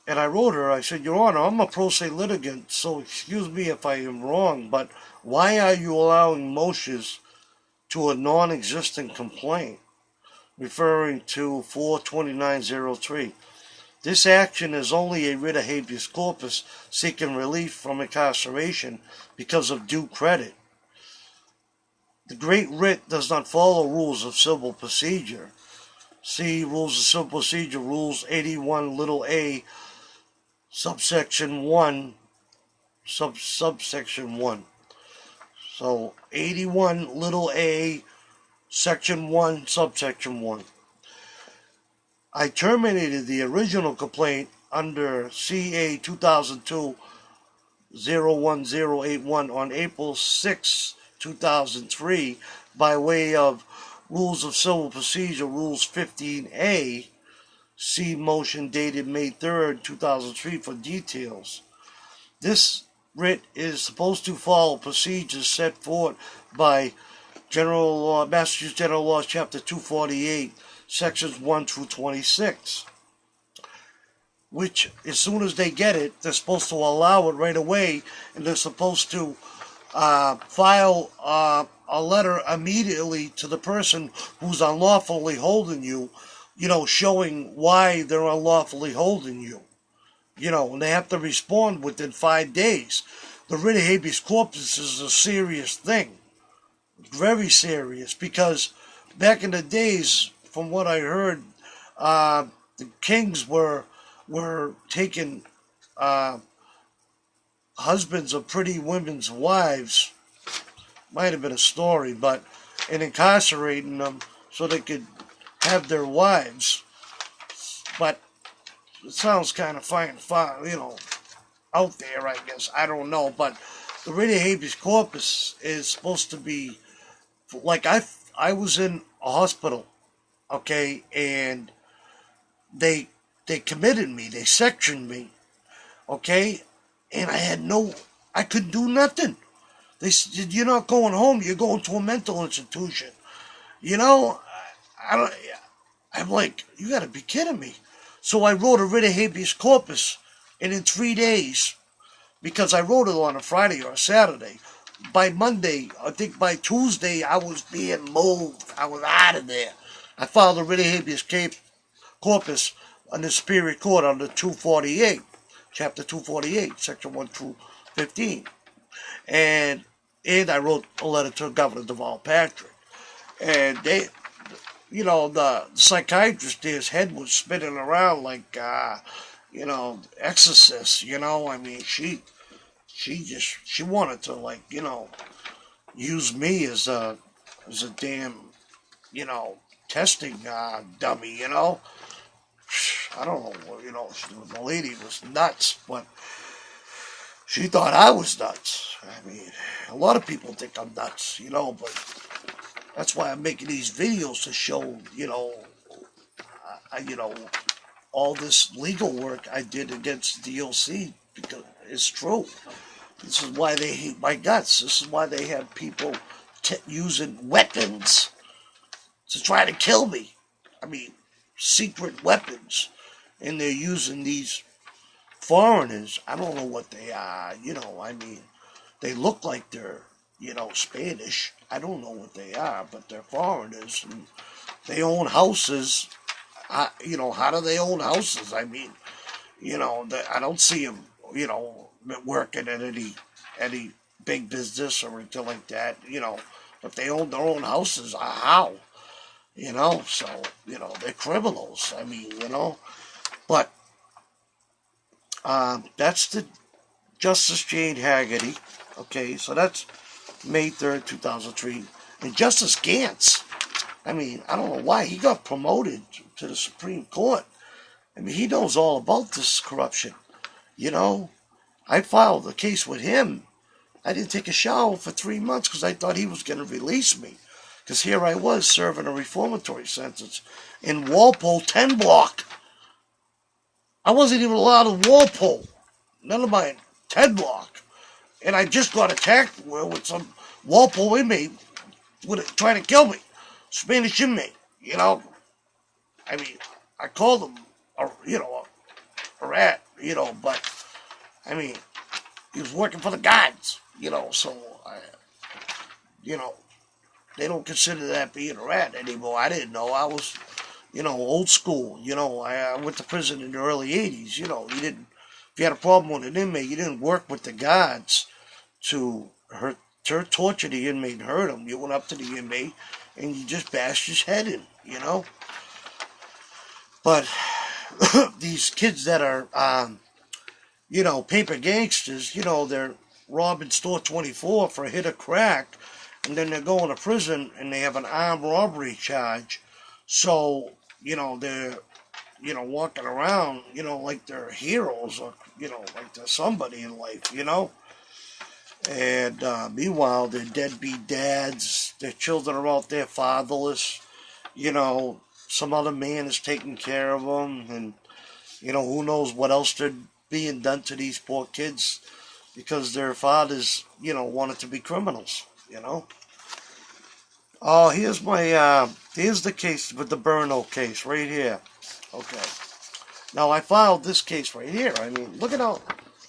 I wrote her, I said, Your Honor, I'm a pro se litigant, so excuse me if I am wrong, but why are you allowing motions to a non-existent complaint, referring to 42903? This action is only a writ of habeas corpus seeking relief from incarceration because of due credit. The Great Writ does not follow rules of civil procedure. See Rules of Civil Procedure, Rules 81 little a, subsection 1, subsection 1. So 81 little a, section 1, subsection 1. I terminated the original complaint under CA 2002 01081 on April 6, 2003, by way of Rules of Civil Procedure, Rules 15A. See motion dated May 3rd, 2003 for details. This writ is supposed to follow procedures set forth by General Law, Massachusetts General Laws, Chapter 248, Sections 1 through 26. Which, as soon as they get it, they're supposed to allow it right away, and they're supposed to file a letter immediately to the person who's unlawfully holding you, showing why they're unlawfully holding you. And they have to respond within 5 days. The writ of habeas corpus is a serious thing, very serious, because back in the days, from what I heard, the kings were taking husbands of pretty women's wives, might have been a story, and incarcerating them so they could have their wives. But it sounds kind of fine, out there, I guess. I don't know, but the writ of habeas corpus is supposed to be, like, I was in a hospital, okay, and they committed me, they sectioned me, okay, and I couldn't do nothing. They said, you're not going home, you're going to a mental institution. I don't, I'm like, you gotta be kidding me. So I wrote a writ of habeas corpus, and in 3 days, because I wrote it on a Friday or a Saturday, by Monday, I think by Tuesday, I was being moved. I was out of there. I filed a writ of habeas corpus on the Superior Court under 248, Chapter 248, Section 1 through 15. And I wrote a letter to Governor Deval Patrick. And they, the psychiatrist there's head was spinning around like, exorcist, I mean, she wanted to, like, use me as a damn, testing dummy, I don't know, the lady was nuts, but she thought I was nuts. I mean, a lot of people think I'm nuts, but that's why I'm making these videos to show, all this legal work I did against the DOC, because it's true. This is why they hate my guts. This is why they have people using weapons to try to kill me. I mean, secret weapons. And they're using these foreigners. I don't know what they are. I mean, they look like they're, Spanish. I don't know what they are, but they're foreigners. And they own houses. How do they own houses? I mean, I don't see them, working at any big business or anything like that, but they own their own houses. How? So, they're criminals. I mean, but that's the Justice Jane Haggerty. Okay, so that's May 3rd, 2003. And Justice Gantz, I mean, I don't know why he got promoted to the Supreme Court. I mean, he knows all about this corruption. I filed a case with him. I didn't take a shower for 3 months because I thought he was going to release me. Because here I was serving a reformatory sentence in Walpole 10 block. I wasn't even allowed in Walpole. None of mine. 10 block. And I just got attacked with some Walpole inmate trying to kill me. Spanish inmate, I mean, I called him, a rat, but, I mean, he was working for the guards, so, they don't consider that being a rat anymore. I didn't know. I was, old school, I went to prison in the early 80s, if you had a problem with an inmate, you didn't work with the guards to torture the inmate and hurt him. You went up to the inmate and you just bashed his head in, But these kids that are, paper gangsters, they're robbing store 24 for a hit of crack, and then they're going to prison and they have an armed robbery charge. So, they're, walking around, like they're heroes or, like they're somebody in life, And meanwhile, they're deadbeat dads. Their children are out there fatherless. Some other man is taking care of them, and who knows what else they're being done to these poor kids because their fathers, wanted to be criminals. Oh, here's the case with the Burno case right here. Okay. Now I filed this case right here. I mean,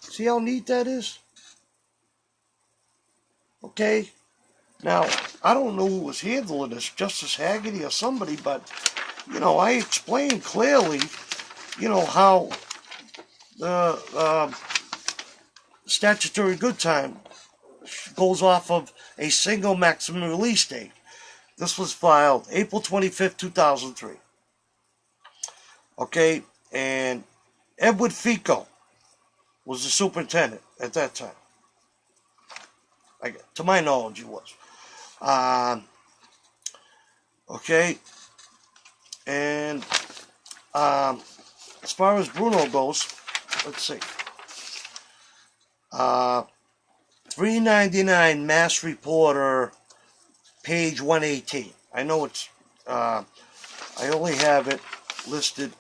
see how neat that is? Okay. Now, I don't know who was handling this, Justice Haggerty or somebody, but, I explained clearly, how the statutory good time goes off of a single maximum release date. This was filed April 25th, 2003. Okay, and Edward Fico was the superintendent at that time. To my knowledge, he was. Okay, and as far as Bruno goes, let's see. 399 Mass Reporter, page 118. I know it's, I only have it listed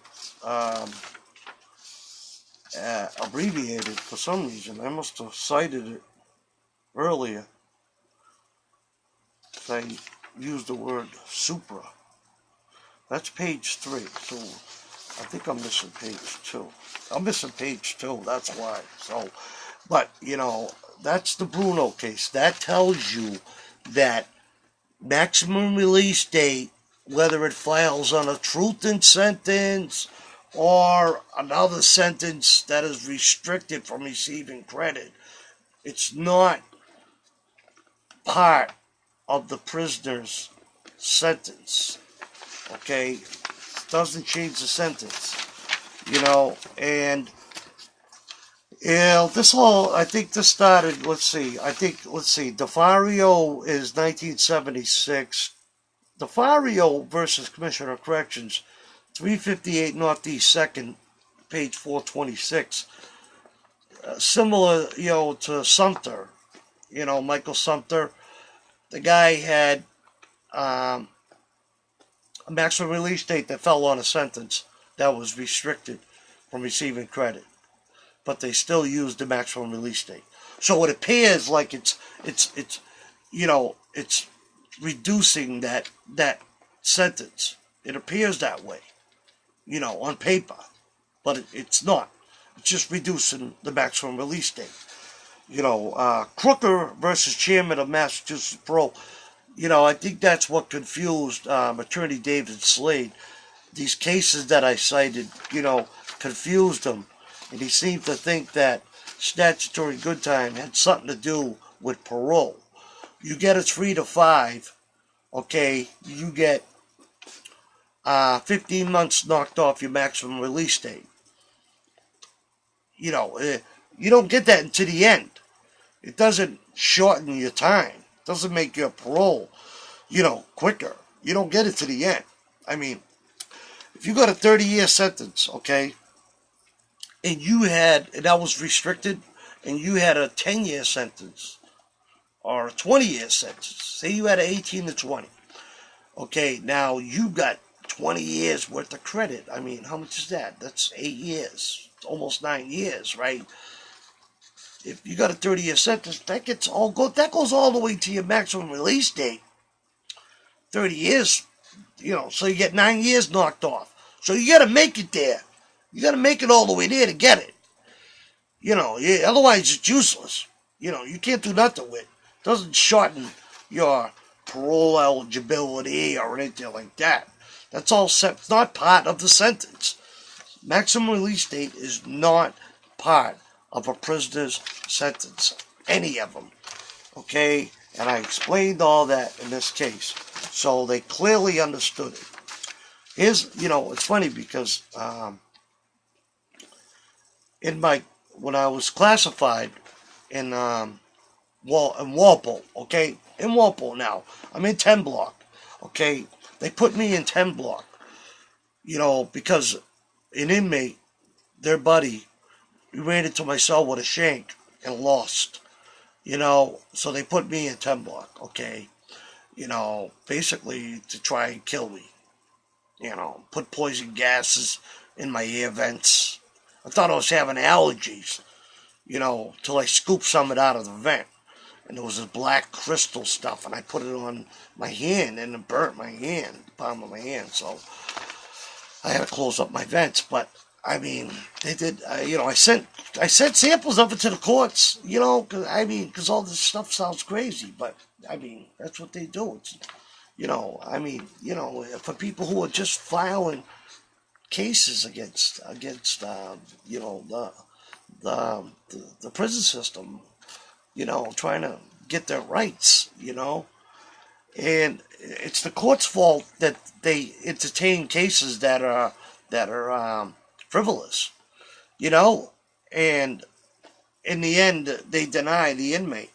abbreviated for some reason. I must have cited it earlier. I used the word supra. That's page 3. So I think I'm missing page 2. I'm missing page 2. That's why. So, but that's the Bruno case. That tells you that maximum release date, whether it files on a truth in sentence or another sentence that is restricted from receiving credit, it's not part of the prisoner's sentence. Okay? It doesn't change the sentence. And this whole, I think this started, let's see, DeFario is 1976. DeFario versus Commissioner of Corrections, 358 Northeast 2nd, page 426. Similar, to Sumter, Michael Sumter. The guy had a maximum release date that fell on a sentence that was restricted from receiving credit, but they still used the maximum release date. So it appears like it's reducing that sentence. It appears that way, on paper, but it's not. It's just reducing the maximum release date. Crooker versus chairman of Massachusetts Pro. I think that's what confused Attorney David Slade. These cases that I cited, confused him, and he seemed to think that statutory good time had something to do with parole. You get a 3 to 5, okay, you get 15 months knocked off your maximum release date. You don't get that until the end. It doesn't shorten your time. It doesn't make your parole, quicker. You don't get it to the end. I mean, if you got a 30-year sentence, okay, and that was restricted, and you had a 10-year sentence, or a 20-year sentence, say you had an 18 to 20, okay, now you got 20 years worth of credit. I mean, how much is that? That's 8 years, almost 9 years, right? If you got a 30-year sentence, that goes all the way to your maximum release date. 30 years, so you get 9 years knocked off. So you got to make it there. You got to make it all the way there to get it. Otherwise it's useless. You can't do nothing with it. It doesn't shorten your parole eligibility or anything like that. That's all set. It's not part of the sentence. Maximum release date is not part of a prisoner's sentence. Any of them. Okay? And I explained all that in this case. So they clearly understood it. It's funny because when I was classified in Walpole, okay? In Walpole now. I'm in 10 block. Okay? They put me in 10 block. Because an inmate, their buddy, ran into my cell with a shank and lost. So they put me in 10 block, okay? Basically to try and kill me. Put poison gases in my air vents. I thought I was having allergies, till I scooped some of it out of the vent. And there was this black crystal stuff, and I put it on my hand, and it burnt my hand, the palm of my hand. So I had to close up my vents. But I mean, they did. I sent samples of it to the courts. Because all this stuff sounds crazy, but I mean, that's what they do. For people who are just filing cases against the prison system, trying to get their rights, and it's the court's fault that they entertain cases that are frivolous, and in the end they deny the inmate.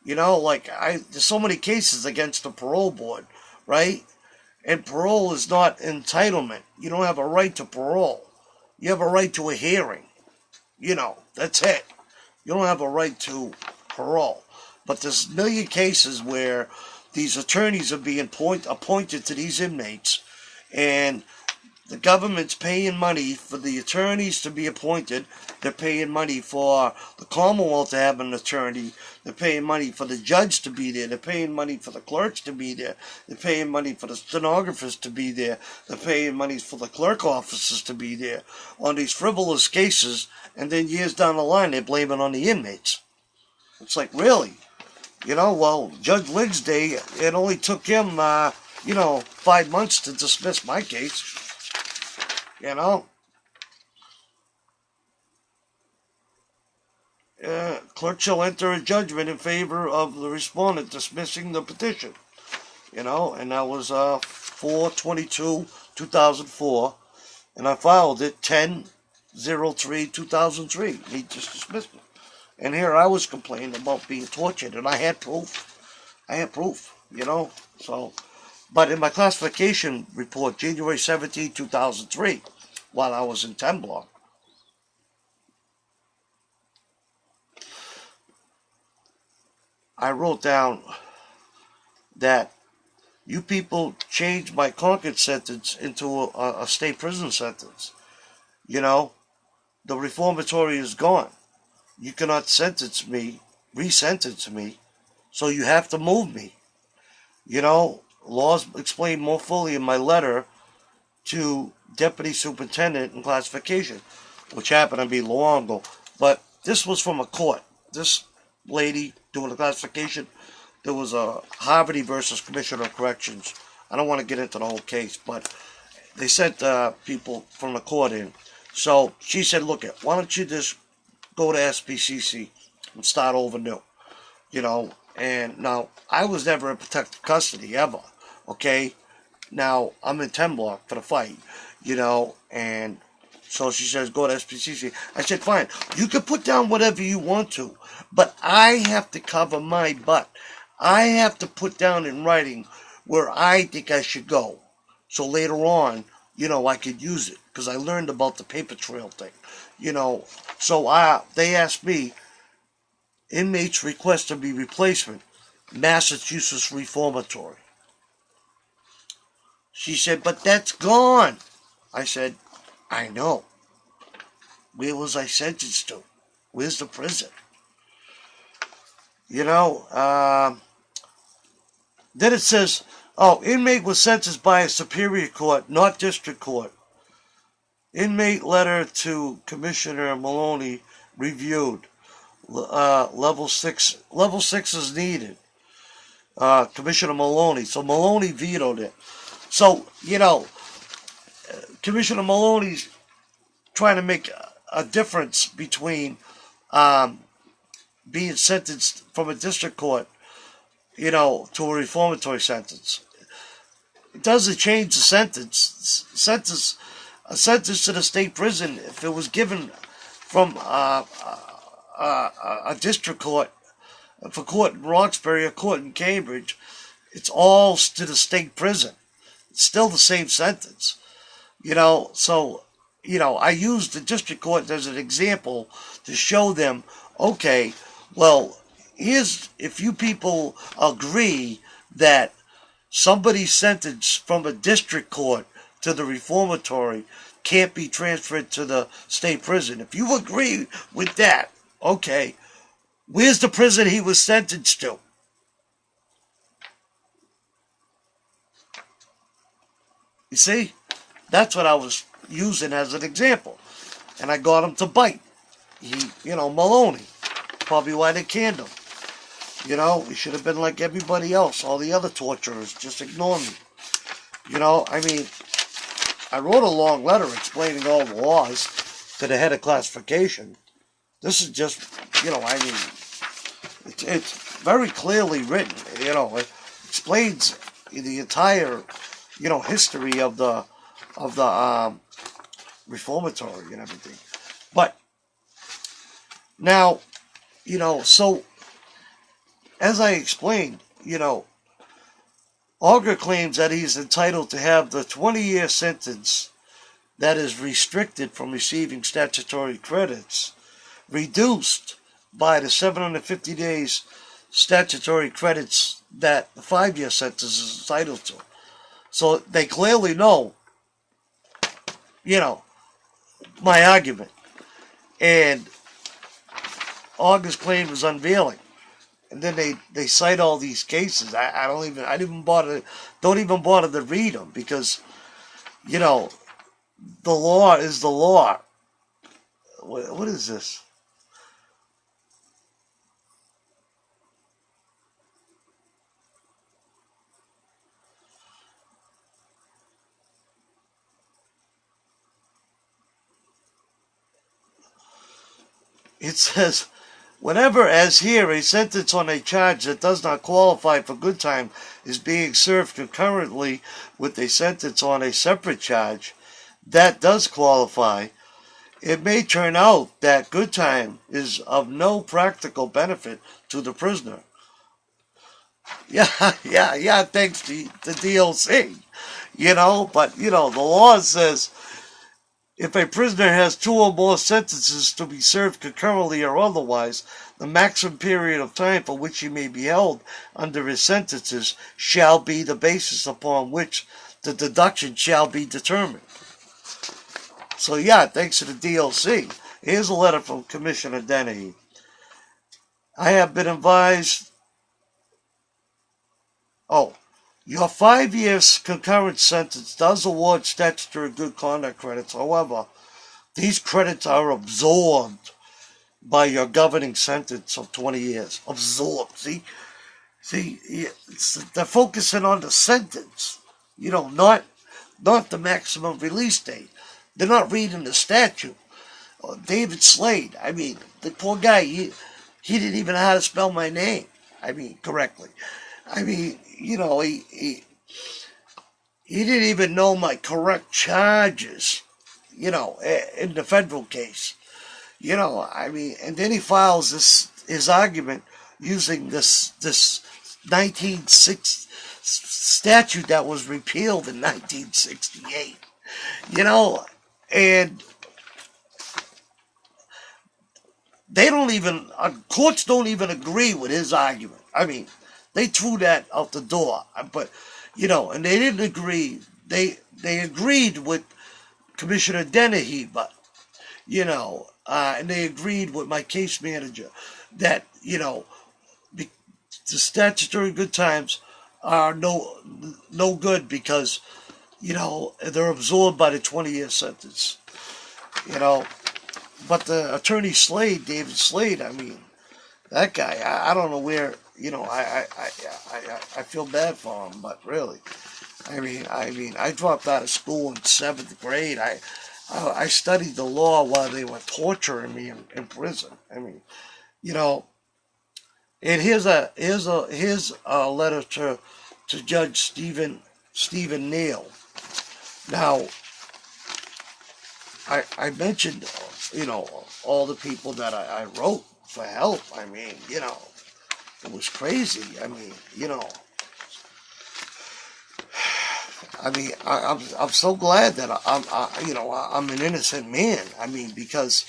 There's so many cases against the parole board, right? And parole is not entitlement. You don't have a right to parole. You have a right to a hearing. That's it. You don't have a right to parole. But there's a million cases where these attorneys are being appointed to these inmates, and the government's paying money for the attorneys to be appointed. They're paying money for the Commonwealth to have an attorney. They're paying money for the judge to be there. They're paying money for the clerks to be there. They're paying money for the stenographers to be there. They're paying money for the clerk officers to be there on these frivolous cases. And then years down the line, they blame it on the inmates. It's like, really? Well, Judge Ligsday, it only took him, 5 months to dismiss my case. Clerk shall enter a judgment in favor of the respondent dismissing the petition. And that was 4/22/2004, and I filed it 10/03/2003. He just dismissed it. And here I was complaining about being tortured, and I had proof. So, but in my classification report, January 17, 2003, while I was in 10 block, I wrote down that you people changed my Concord sentence into a state prison sentence. The reformatory is gone. You cannot resentence me, so you have to move me. Laws explained more fully in my letter to Deputy Superintendent in classification, which happened to be long ago. But this was from a court. This lady doing the classification, there was a Harvey versus Commissioner of Corrections. I don't want to get into the whole case, but they sent people from the court in. So she said, look, why don't you just go to SPCC and start over new? And now I was never in protective custody ever, okay? Now I'm in 10 block for the fight, and so she says, go to SPCC. I said, fine, you can put down whatever you want to, but I have to cover my butt. I have to put down in writing where I think I should go. So later on, I could use it, because I learned about the paper trail thing, So they asked me, inmates request to be replacement, Massachusetts Reformatory. She said, but that's gone. I said, I know. Where was I sentenced to? Where's the prison? Then it says, inmate was sentenced by a superior court, not district court. Inmate letter to Commissioner Maloney reviewed. Level 6 is needed. Commissioner Maloney. So Maloney vetoed it. So, Commissioner Maloney's trying to make a difference between being sentenced from a district court, to a reformatory sentence. It doesn't change the sentence. A sentence to the state prison, if it was given from a district court, if a court in Roxbury, a court in Cambridge, it's all to the state prison. It's still the same sentence. So, I used the district court as an example to show them, okay, well, here's, if you people agree that somebody sentenced from a district court to the reformatory can't be transferred to the state prison. If you agree with that, okay, where's the prison he was sentenced to? You see? That's what I was using as an example. And I got him to bite. Maloney. Probably why they canned him. He should have been like everybody else. All the other torturers just ignore me. I wrote a long letter explaining all the laws to the head of classification. This is just, it's very clearly written. It explains the entire, history of the reformatory and everything. But now, so as I explained, Auger claims that he's entitled to have the 20-year sentence that is restricted from receiving statutory credits reduced by the 750 days statutory credits that the 5-year sentence is entitled to. So they clearly know, my argument. And Auger's claim is unveiling. And then they cite all these cases. Don't even bother to read them because, the law is the law. What is this? It says, whenever, as here, a sentence on a charge that does not qualify for good time is being served concurrently with a sentence on a separate charge that does qualify, it may turn out that good time is of no practical benefit to the prisoner. Yeah, thanks to the DLC. But, the law says if a prisoner has 2 or more sentences to be served concurrently or otherwise, the maximum period of time for which he may be held under his sentences shall be the basis upon which the deduction shall be determined. So thanks to the DLC. Here's a letter from Commissioner Dennehy. I have been advised... Your 5 years concurrent sentence does award statutory good conduct credits. However, these credits are absorbed by your governing sentence of 20 years. Absorbed. See, they're focusing on the sentence. Not the maximum release date. They're not reading the statute. David Slade. The poor guy. He didn't even know how to spell my name. Correctly. He didn't even know my correct charges, in the federal case. And then he files his argument using this 1960 statute that was repealed in 1968. And they don't even, courts don't even agree with his argument. They threw that out the door. But, and they didn't agree. They agreed with Commissioner Dennehy, but, and they agreed with my case manager that, the statutory good times are no good because, they're absorbed by the 20-year sentence. But the attorney Slade, David Slade, that guy, I don't know where, I feel bad for him, but really, I dropped out of school in 7th grade. I studied the law while they were torturing me in prison. And here's a letter to Judge Stephen Neal. Now, I mentioned, all the people that I wrote for help. It was crazy. I'm so glad that I'm an innocent man. Because,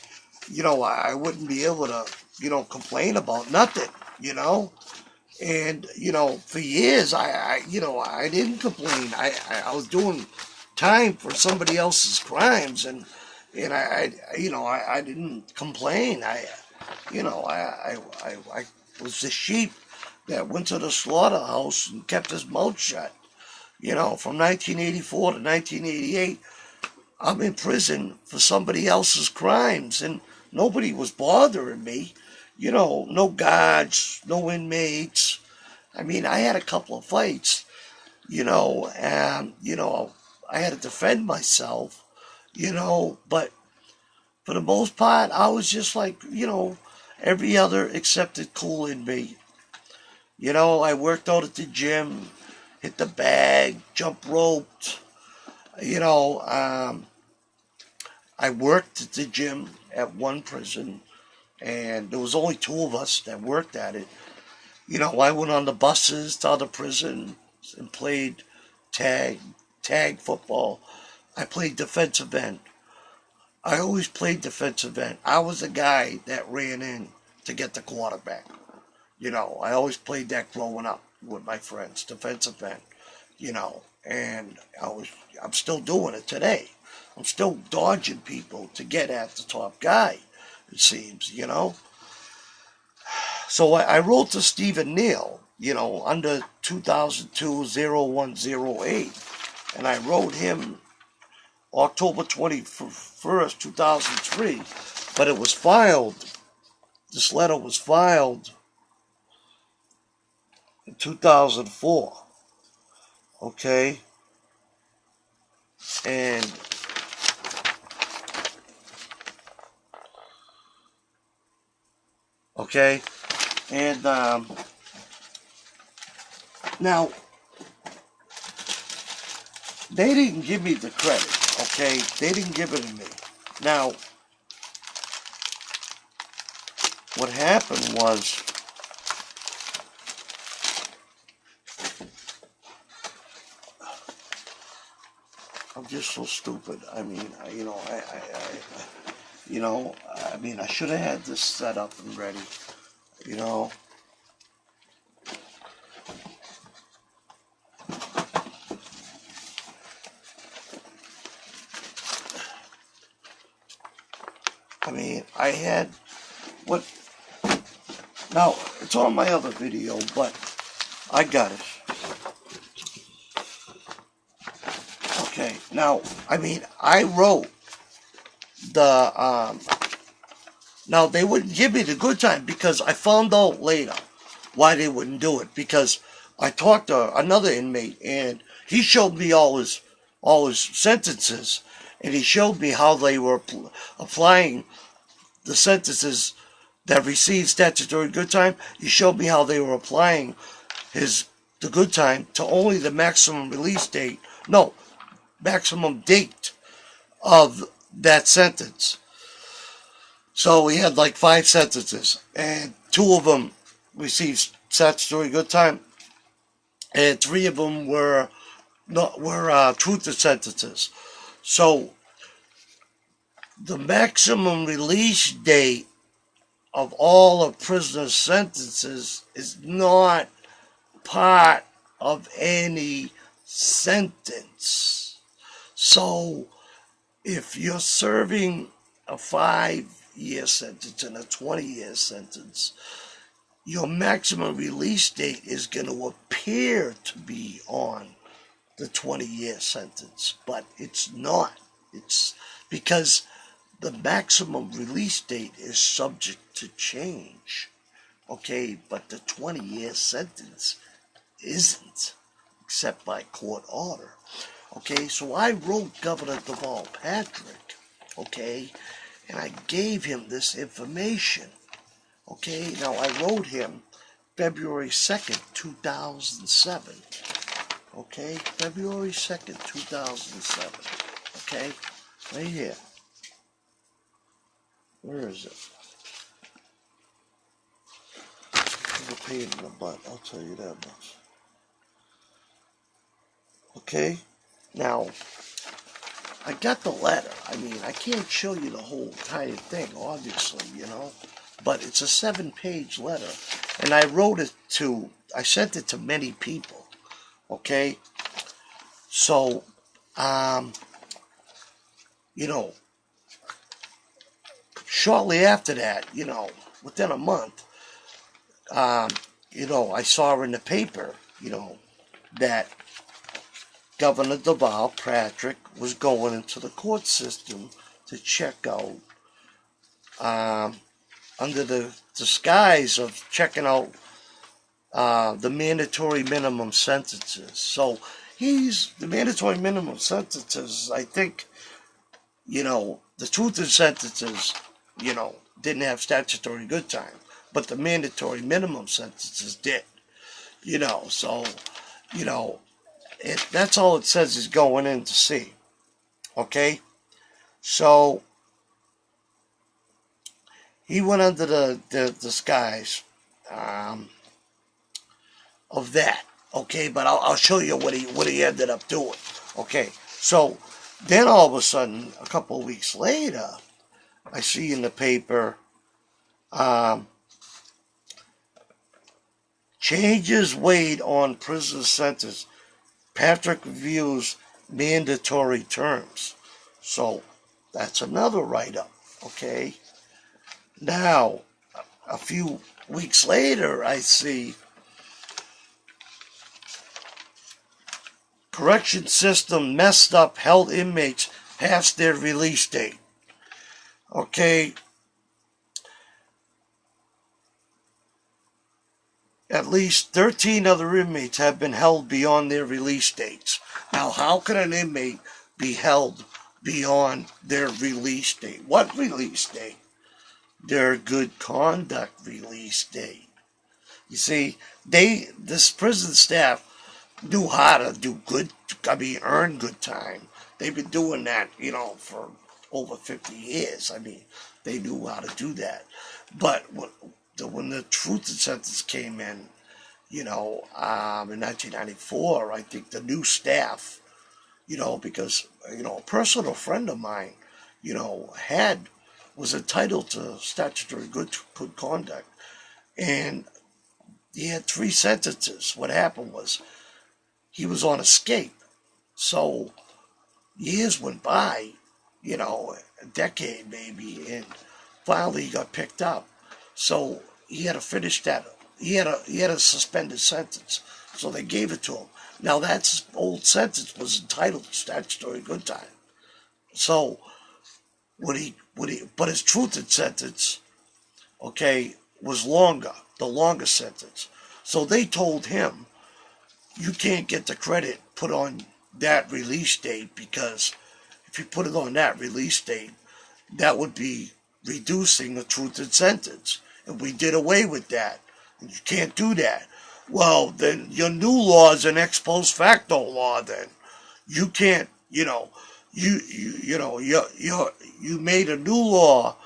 I wouldn't be able to, complain about nothing. you know. And for years, I didn't complain. I was doing time for somebody else's crimes, and I didn't complain. I was the sheep that went to the slaughterhouse and kept his mouth shut. From 1984 to 1988, I'm in prison for somebody else's crimes, and nobody was bothering me. No guards, no inmates. I mean, I had a couple of fights, and, I had to defend myself, but for the most part, I was just like, every other accepted cool inmate. I worked out at the gym, hit the bag, jump roped, you know, um, I worked at the gym at one prison, and there was only two of us that worked at it. I went on the buses to other prisons and played tag, tag football. I played defensive end. I always played defensive end. I was the guy that ran in to get the quarterback. I always played that growing up with my friends, defensive end. And I'm still doing it today. I'm still dodging people to get at the top guy, it seems. So I wrote to Stephen Neal, under 2002-0108, and I wrote him October 21st, 2003, but it was filed, this letter was filed in 2004, okay? And okay, and now they didn't give me the credit, okay? They didn't give it to me. Now, what happened was, I'm just so stupid. I mean, I should have had this set up and ready, you know. I mean, I had what, now, it's on my other video, but I got it. Okay, now, I mean, I wrote the, now they wouldn't give me the good time because I found out later why they wouldn't do it, because I talked to another inmate and he showed me all his sentences, and he showed me how they were applying the sentences that received statutory good time. He showed me how they were applying the good time to only the maximum release date, no, maximum date of that sentence. So we had like 5 sentences, and 2 of them received statutory good time, and 3 of them were truth sentences. So the maximum release date of all of prisoners' sentences is not part of any sentence. So if you're serving a 5-year sentence and a 20-year sentence, your maximum release date is going to appear to be on the 20-year sentence, but it's not. It's because the maximum release date is subject to change, okay, but the 20-year sentence isn't, except by court order. Okay, so I wrote Governor Deval Patrick, okay, and I gave him this information. Okay, now I wrote him February 2nd, 2007. Okay, February 2nd, 2007. Okay, right here. Where is it? It's a pain in the butt, I'll tell you that much. Okay, now, I got the letter. I mean, I can't show you the whole entire thing, obviously, but it's a 7-page letter. and I sent it to many people, okay? So, um, you know, shortly after that, within a month, um, I saw in the paper, that Governor Deval Patrick was going into the court system to check out, um, under the disguise of checking out the mandatory minimum sentences. So the mandatory minimum sentences, I think, the truth in sentences, didn't have statutory good time, but the mandatory minimum sentences did, so, you know, that's all it says is going in to see, okay? So he went under the disguise, um, of that, okay? But I'll show you what he ended up doing, okay? So then all of a sudden, a couple of weeks later, I see in the paper, um, changes weighed on prison sentence. Patrick reviews mandatory terms. So that's another write-up, okay? Now, a few weeks later, I see correction system messed up, held inmates past their release date. Okay, at least 13 other inmates have been held beyond their release dates. Now, how can an inmate be held beyond their release date? What release date? Their good conduct release date. You see, this prison staff knew how to earn good time. They've been doing that, for over 50 years. They knew how to do that. But when the truth and sentence came in, in 1994, I think the new staff, because, a personal friend of mine, was entitled to statutory good conduct. And he had 3 sentences. What happened was he was on escape. So years went by, a decade maybe, and finally he got picked up. So he had to finish that. He had a suspended sentence. So they gave it to him. Now that old sentence was entitled to statutory good time. So but his truthed sentence, okay, was longer, the longest sentence. So they told him, you can't get the credit put on that release date, because if you put it on that release date, that would be reducing a truthed sentence. And we did away with that. And you can't do that. Well, then your new law is an ex post facto law. Then you can't, you made a new law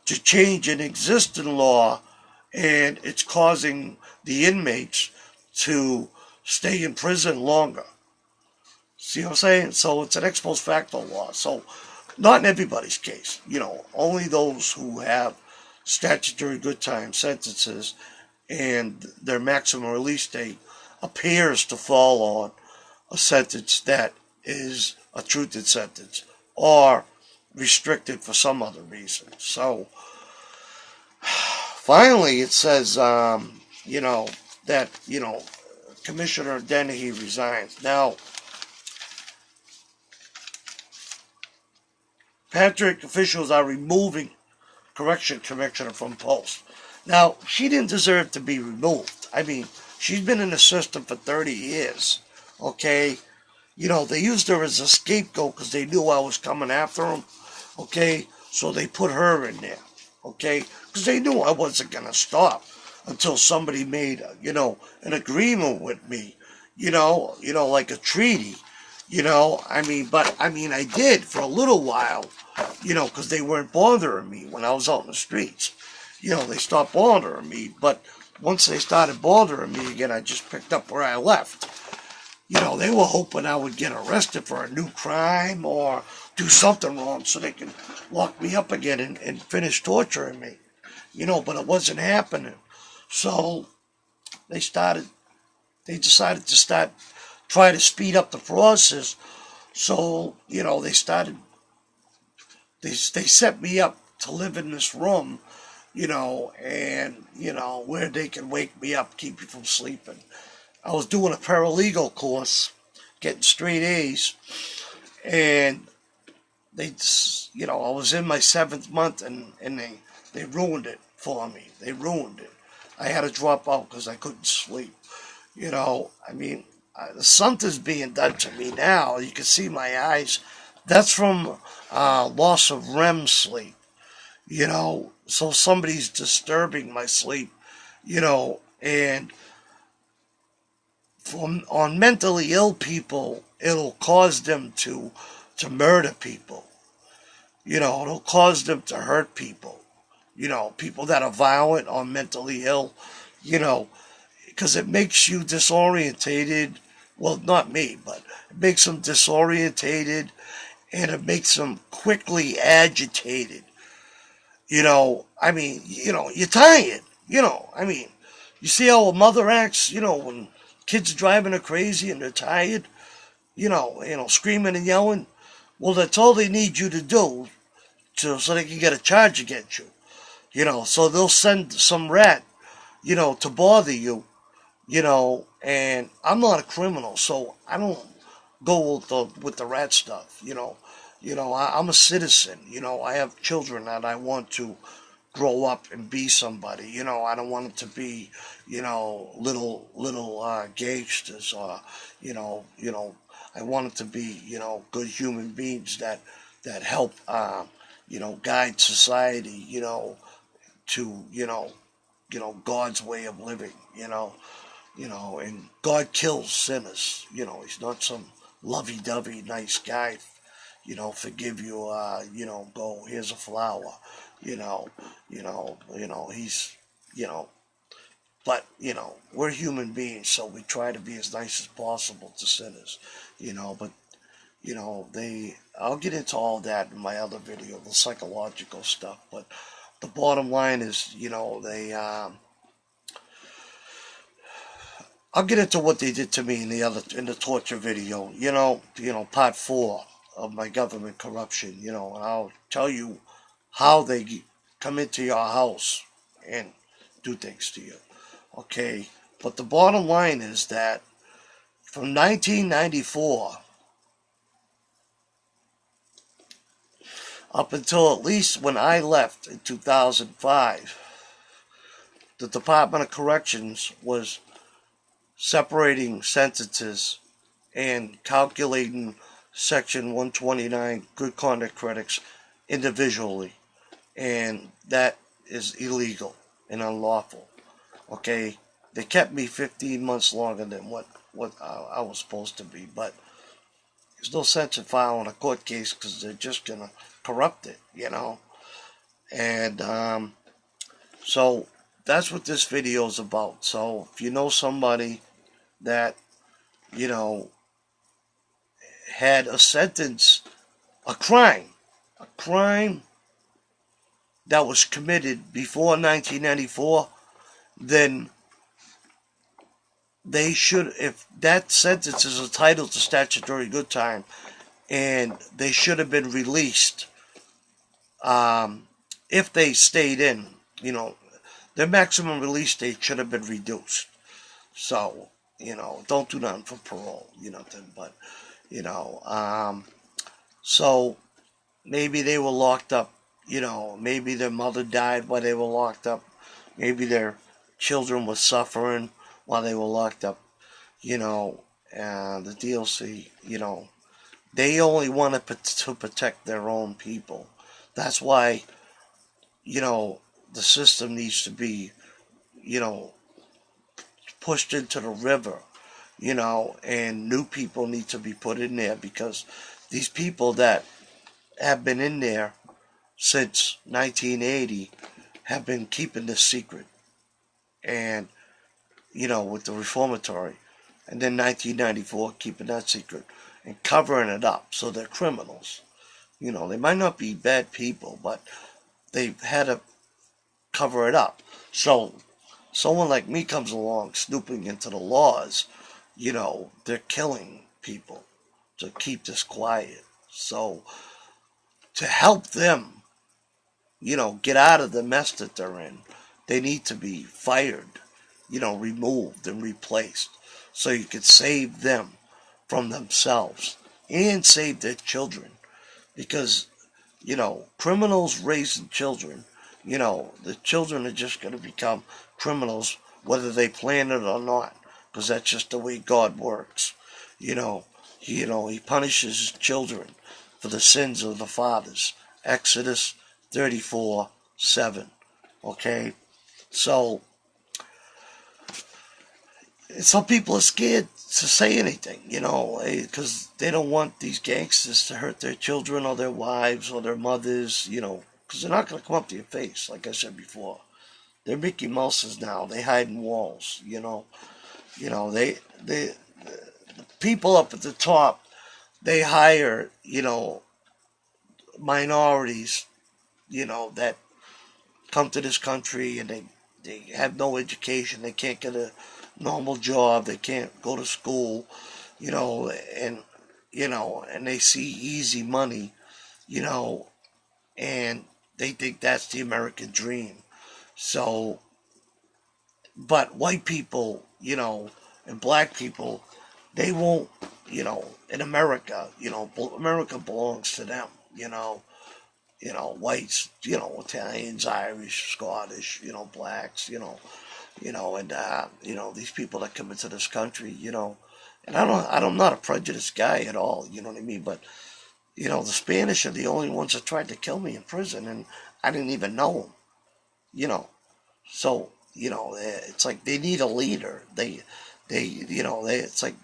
to change an existing law, and it's causing the inmates to stay in prison longer. See what I'm saying? So it's an ex post facto law. So not in everybody's case. Only those who have statutory good time sentences and their maximum release date appears to fall on a sentence that is a truthed sentence or restricted for some other reason. So finally it says, that, Commissioner Dennehy resigns. Now, Patrick officials are removing correction commissioner from post. Now, she didn't deserve to be removed. She's been in the system for 30 years. Okay? They used her as a scapegoat because they knew I was coming after them. Okay? So they put her in there. Okay? Because they knew I wasn't going to stop until somebody made, an agreement with me. Like a treaty. I did for a little while, because they weren't bothering me when I was out in the streets. They stopped bothering me, but once they started bothering me again, I just picked up where I left. They were hoping I would get arrested for a new crime or do something wrong so they can lock me up again and finish torturing me. But it wasn't happening. So, they started, they decided to try to speed up the process. So, they set me up to live in this room, and, where they can wake me up, keep me from sleeping. I was doing a paralegal course, getting straight A's, and I was in my 7th month, and they ruined it for me. They ruined it. I had to drop out because I couldn't sleep. I mean, something's being done to me now. You can see my eyes. That's from loss of REM sleep. So somebody's disturbing my sleep. And on mentally ill people, it'll cause them to murder people. It'll cause them to hurt people. People that are violent or mentally ill. You know, because it makes you disorientated. Well, not me, but it makes them disorientated, and it makes them quickly agitated. You're tired. You see how a mother acts, when kids are driving her crazy and they're tired, screaming and yelling. Well, that's all they need you to do so they can get a charge against you. So they'll send some rat, to bother you, and I'm not a criminal, so I don't go with the rat stuff, I'm a citizen, I have children that I want to grow up and be somebody, I don't want them to be, little gangsters, or, I want them to be, good human beings that help, guide society, to, God's way of living, and God kills sinners. He's not some lovey-dovey nice guy. Forgive you. Go. Here's a flower. He's, but we're human beings, so we try to be as nice as possible to sinners. But I'll get into all that in my other video, the psychological stuff. But the bottom line is, I'll get into what they did to me in the torture video. Part 4 of my government corruption. And I'll tell you how they come into your house and do things to you. Okay, but the bottom line is that from 1994 up until at least when I left in 2005, the Department of Corrections was separating sentences and calculating Section 129 good conduct credits individually, and that is illegal and unlawful. Okay, they kept me 15 months longer than what I was supposed to be, but there's no sense in filing a court case because they're just gonna corrupt it, And so that's what this video is about. So if you know somebody that had a sentence, a crime that was committed before 1994, then they should, if that sentence is entitled to statutory good time, and they should have been released if they stayed in, their maximum release date should have been reduced. So, don't do nothing for parole, but, so maybe they were locked up, maybe their mother died while they were locked up, maybe their children were suffering while they were locked up, the DLC, they only wanted to protect their own people. That's why, the system needs to be, pushed into the river, and new people need to be put in there, because these people that have been in there since 1980 have been keeping this secret, and with the reformatory, and then 1994 keeping that secret and covering it up, so they're criminals. They might not be bad people, but they've had to cover it up. So someone like me comes along snooping into the laws, they're killing people to keep this quiet. So to help them, get out of the mess that they're in, they need to be fired, removed and replaced so you could save them from themselves and save their children. Because, criminals raising children, the children are just going to become criminals whether they plan it or not, because that's just the way God works. You know, he punishes his children for the sins of the fathers. Exodus 34:7. Okay? So, some people are scared to say anything, because they don't want these gangsters to hurt their children or their wives or their mothers, because they're not going to come up to your face, like I said before. They're Mickey Mouses now. They hide in walls, they the people up at the top, they hire, minorities, that come to this country and they have no education. They can't get a normal job. They can't go to school, and and they see easy money, you know, and they think that's the American dream. So, but white people, and black people, they won't, in America, America belongs to them, whites, Italians, Irish, Scottish, blacks, and these people that come into this country, and I'm not a prejudiced guy at all, you know what I mean? But the Spanish are the only ones that tried to kill me in prison, and I didn't even know them, you know. So it's like they need a leader. It's like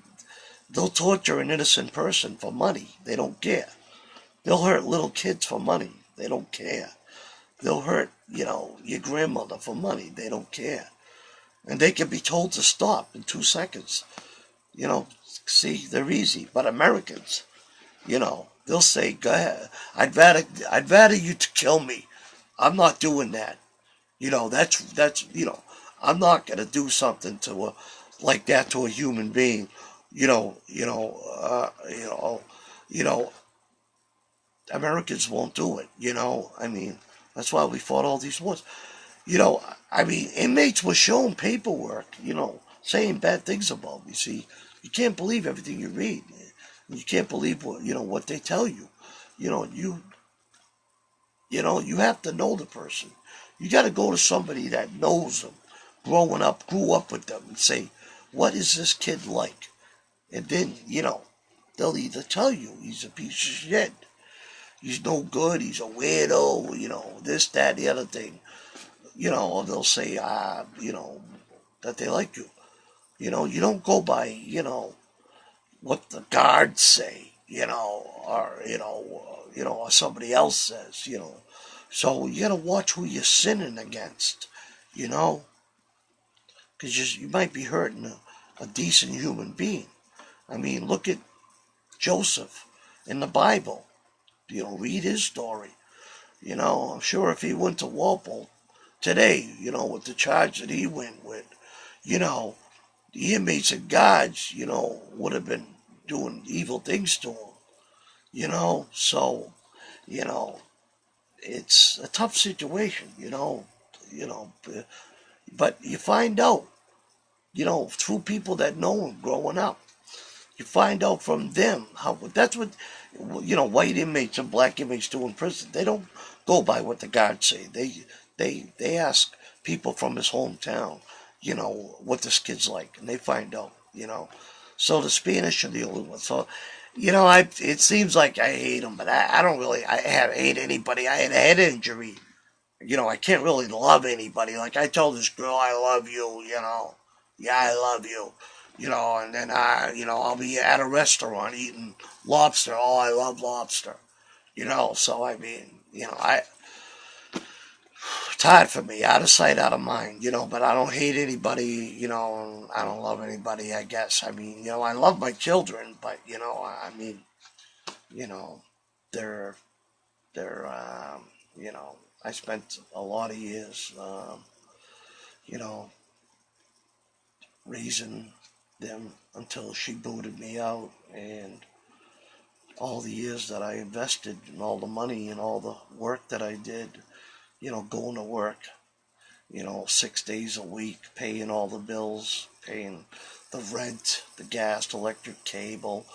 they'll torture an innocent person for money. They don't care. They'll hurt little kids for money. They don't care. They'll hurt, your grandmother for money. They don't care. And they can be told to stop in 2 seconds. You know, see, they're easy. But Americans, they'll say, "Go ahead. I'd rather you to kill me. I'm not doing that." That's I'm not gonna do something to like that to a human being. You know, you know, you know. Americans won't do it. I mean, that's why we fought all these wars. I mean, inmates were shown paperwork, saying bad things about me. See, you can't believe everything you read. You can't believe what they tell you. You know, you you have to know the person. You got to go to somebody that knows them, grew up with them, and say, what is this kid like? And then they'll either tell you he's a piece of shit, he's no good, he's a weirdo, this, that, the other thing, or they'll say, that they like you. You don't go by, what the guards say, or somebody else says, So you gotta watch who you're sinning against, you know, because you might be hurting a decent human being. I mean, look at Joseph in the Bible. Read his story. I'm sure if he went to Walpole today, with the charge that he went with, you know, the inmates and guards, would have been doing evil things to him, So, you know, it's a tough situation, you know, but you find out, through people that know him growing up. You find out from them how that's what white inmates and black inmates do in prison. They don't go by what the guards say. They ask people from his hometown, what this kid's like, and they find out, So the Spanish are the only ones. So, it seems like I hate them, but I don't really. I have hate anybody. I had a head injury. I can't really love anybody. Like I told this girl, I love you. Yeah, I love you. And then I'll be at a restaurant eating lobster. Oh, I love lobster. So I mean, it's hard for me, out of sight, out of mind. But I don't hate anybody. I don't love anybody. I guess. I mean, I love my children, but I mean, you know, they're they're I spent a lot of years, you know. raising them until she booted me out. And all the years that I invested and all the money and all the work that I did, going to work, 6 days a week, paying all the bills, paying the rent, the gas, electric, cable,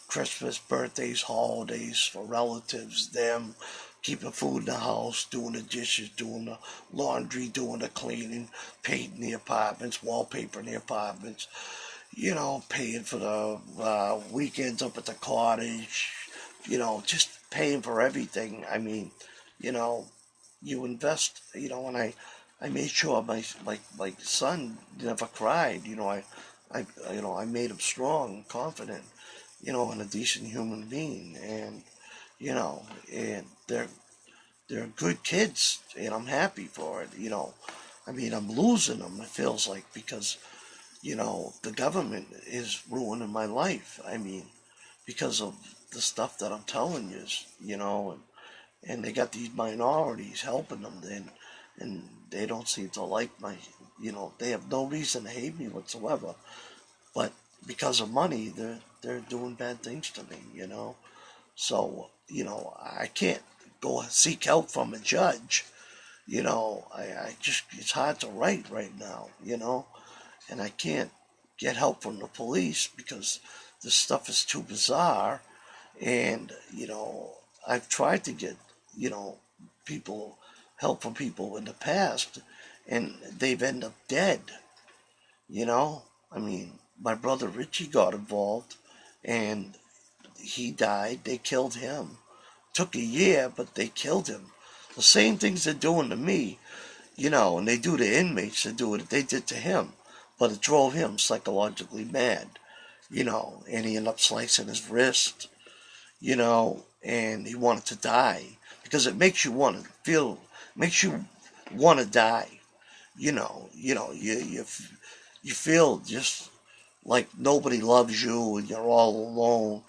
Christmas, birthdays, holidays for relatives, them, keeping food in the house, doing the dishes, doing the laundry, doing the cleaning, painting the apartments, wallpapering the apartments, paying for the weekends up at the cottage, just paying for everything. I mean, you know, you invest, and I made sure my son never cried. I made him strong and confident, and a decent human being, and you know, and they're good kids, and I'm happy for it. I mean, I'm losing them. It feels like because the government is ruining my life. I mean, because of the stuff that I'm telling you, and they got these minorities helping them, and they don't seem to like they have no reason to hate me whatsoever, but because of money, they're doing bad things to me. So, I can't go seek help from a judge. I just, it's hard to write right now. And I can't get help from the police because this stuff is too bizarre. And, I've tried to get, you know, people, help from people in the past, and they've ended up dead, you know? I mean, my brother Richie got involved, and he died. They killed him. Took a year, but they killed him. The same things they're doing to me, and they do to inmates, they did to him. But it drove him psychologically mad, and he ended up slicing his wrist, and he wanted to die because it makes you want to feel, makes you want to die. You feel just like nobody loves you and you're all alone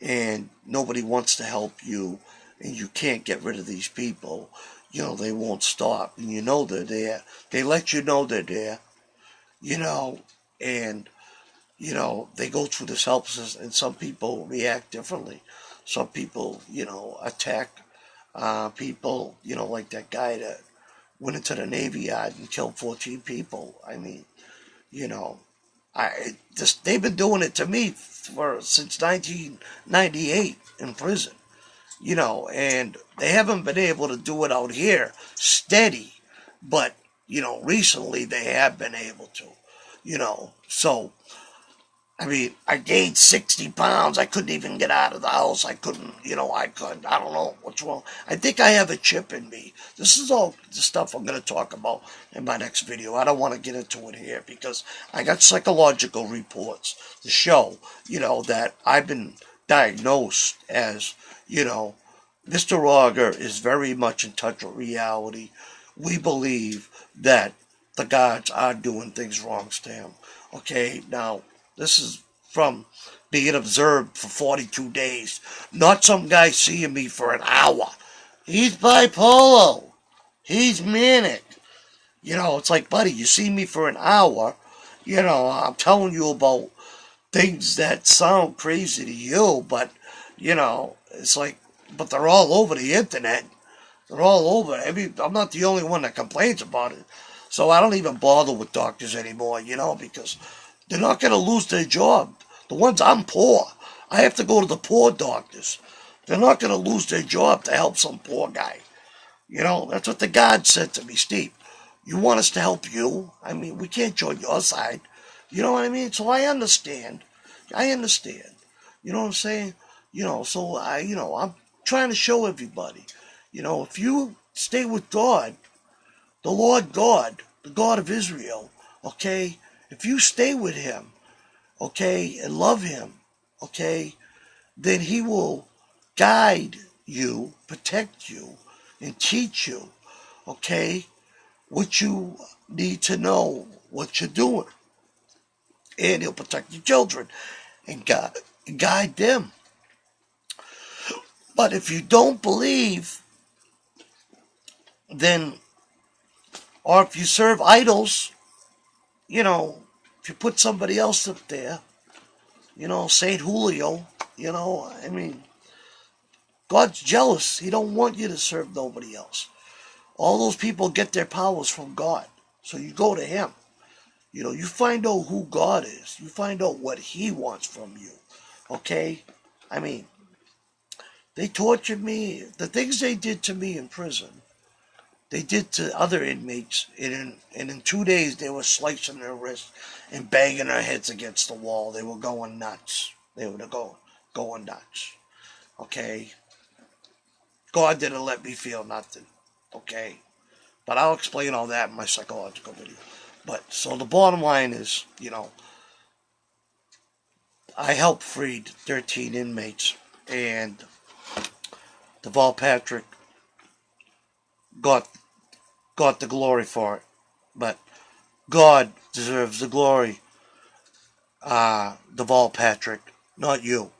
and nobody wants to help you and you can't get rid of these people. They won't stop, and they're there. They let you know they're there, you know, and they go through this helplessness, and some people react differently. Some people, attack people, like that guy that went into the Navy Yard and killed 14 people. I mean, you know, they've been doing it to me since 1998 in prison, and they haven't been able to do it out here steady, but recently they have been able to, so I mean, I gained 60 pounds. I couldn't even get out of the house. I couldn't, I don't know what's wrong. I think I have a chip in me. This is all the stuff I'm going to talk about in my next video. I don't want to get into it here because I got psychological reports to show, that I've been diagnosed as, Mr. Auger is very much in touch with reality. We believe that the gods are doing things wrong to him. Okay, now, this is from being observed for 42 days. Not some guy seeing me for an hour. He's bipolar. He's manic. It's like, buddy, you see me for an hour. I'm telling you about things that sound crazy to you, but, it's like, but they're all over the internet. They're all over. I'm not the only one that complains about it. So I don't even bother with doctors anymore, because they're not going to lose their job. The ones, I'm poor. I have to go to the poor doctors. They're not going to lose their job to help some poor guy. That's what the God said to me, Steve. You want us to help you? I mean, we can't join your side. You know what I mean? So I understand. I understand. You know what I'm saying? So I'm trying to show everybody. If you stay with God, the Lord God, the God of Israel, okay? If you stay with him, okay, and love him, okay, then he will guide you, protect you, and teach you, okay, what you need to know, what you're doing. And he'll protect your children and guide them. But if you don't believe, then, or if you serve idols, if If you put somebody else up there, Saint Julio, I mean, God's jealous. He don't want you to serve nobody else. All those people get their powers from God. So you go to him. You find out who God is. You find out what he wants from you. Okay? I mean, they tortured me. The things they did to me in prison, they did to other inmates. And in 2 days, they were slicing their wrists and banging their heads against the wall. They were going nuts. They were going nuts. Okay? God didn't let me feel nothing. Okay? But I'll explain all that in my psychological video. But, so the bottom line is, I helped free 13 inmates. And Deval Patrick got the glory for it. But God deserves the glory, Deval Patrick, not you.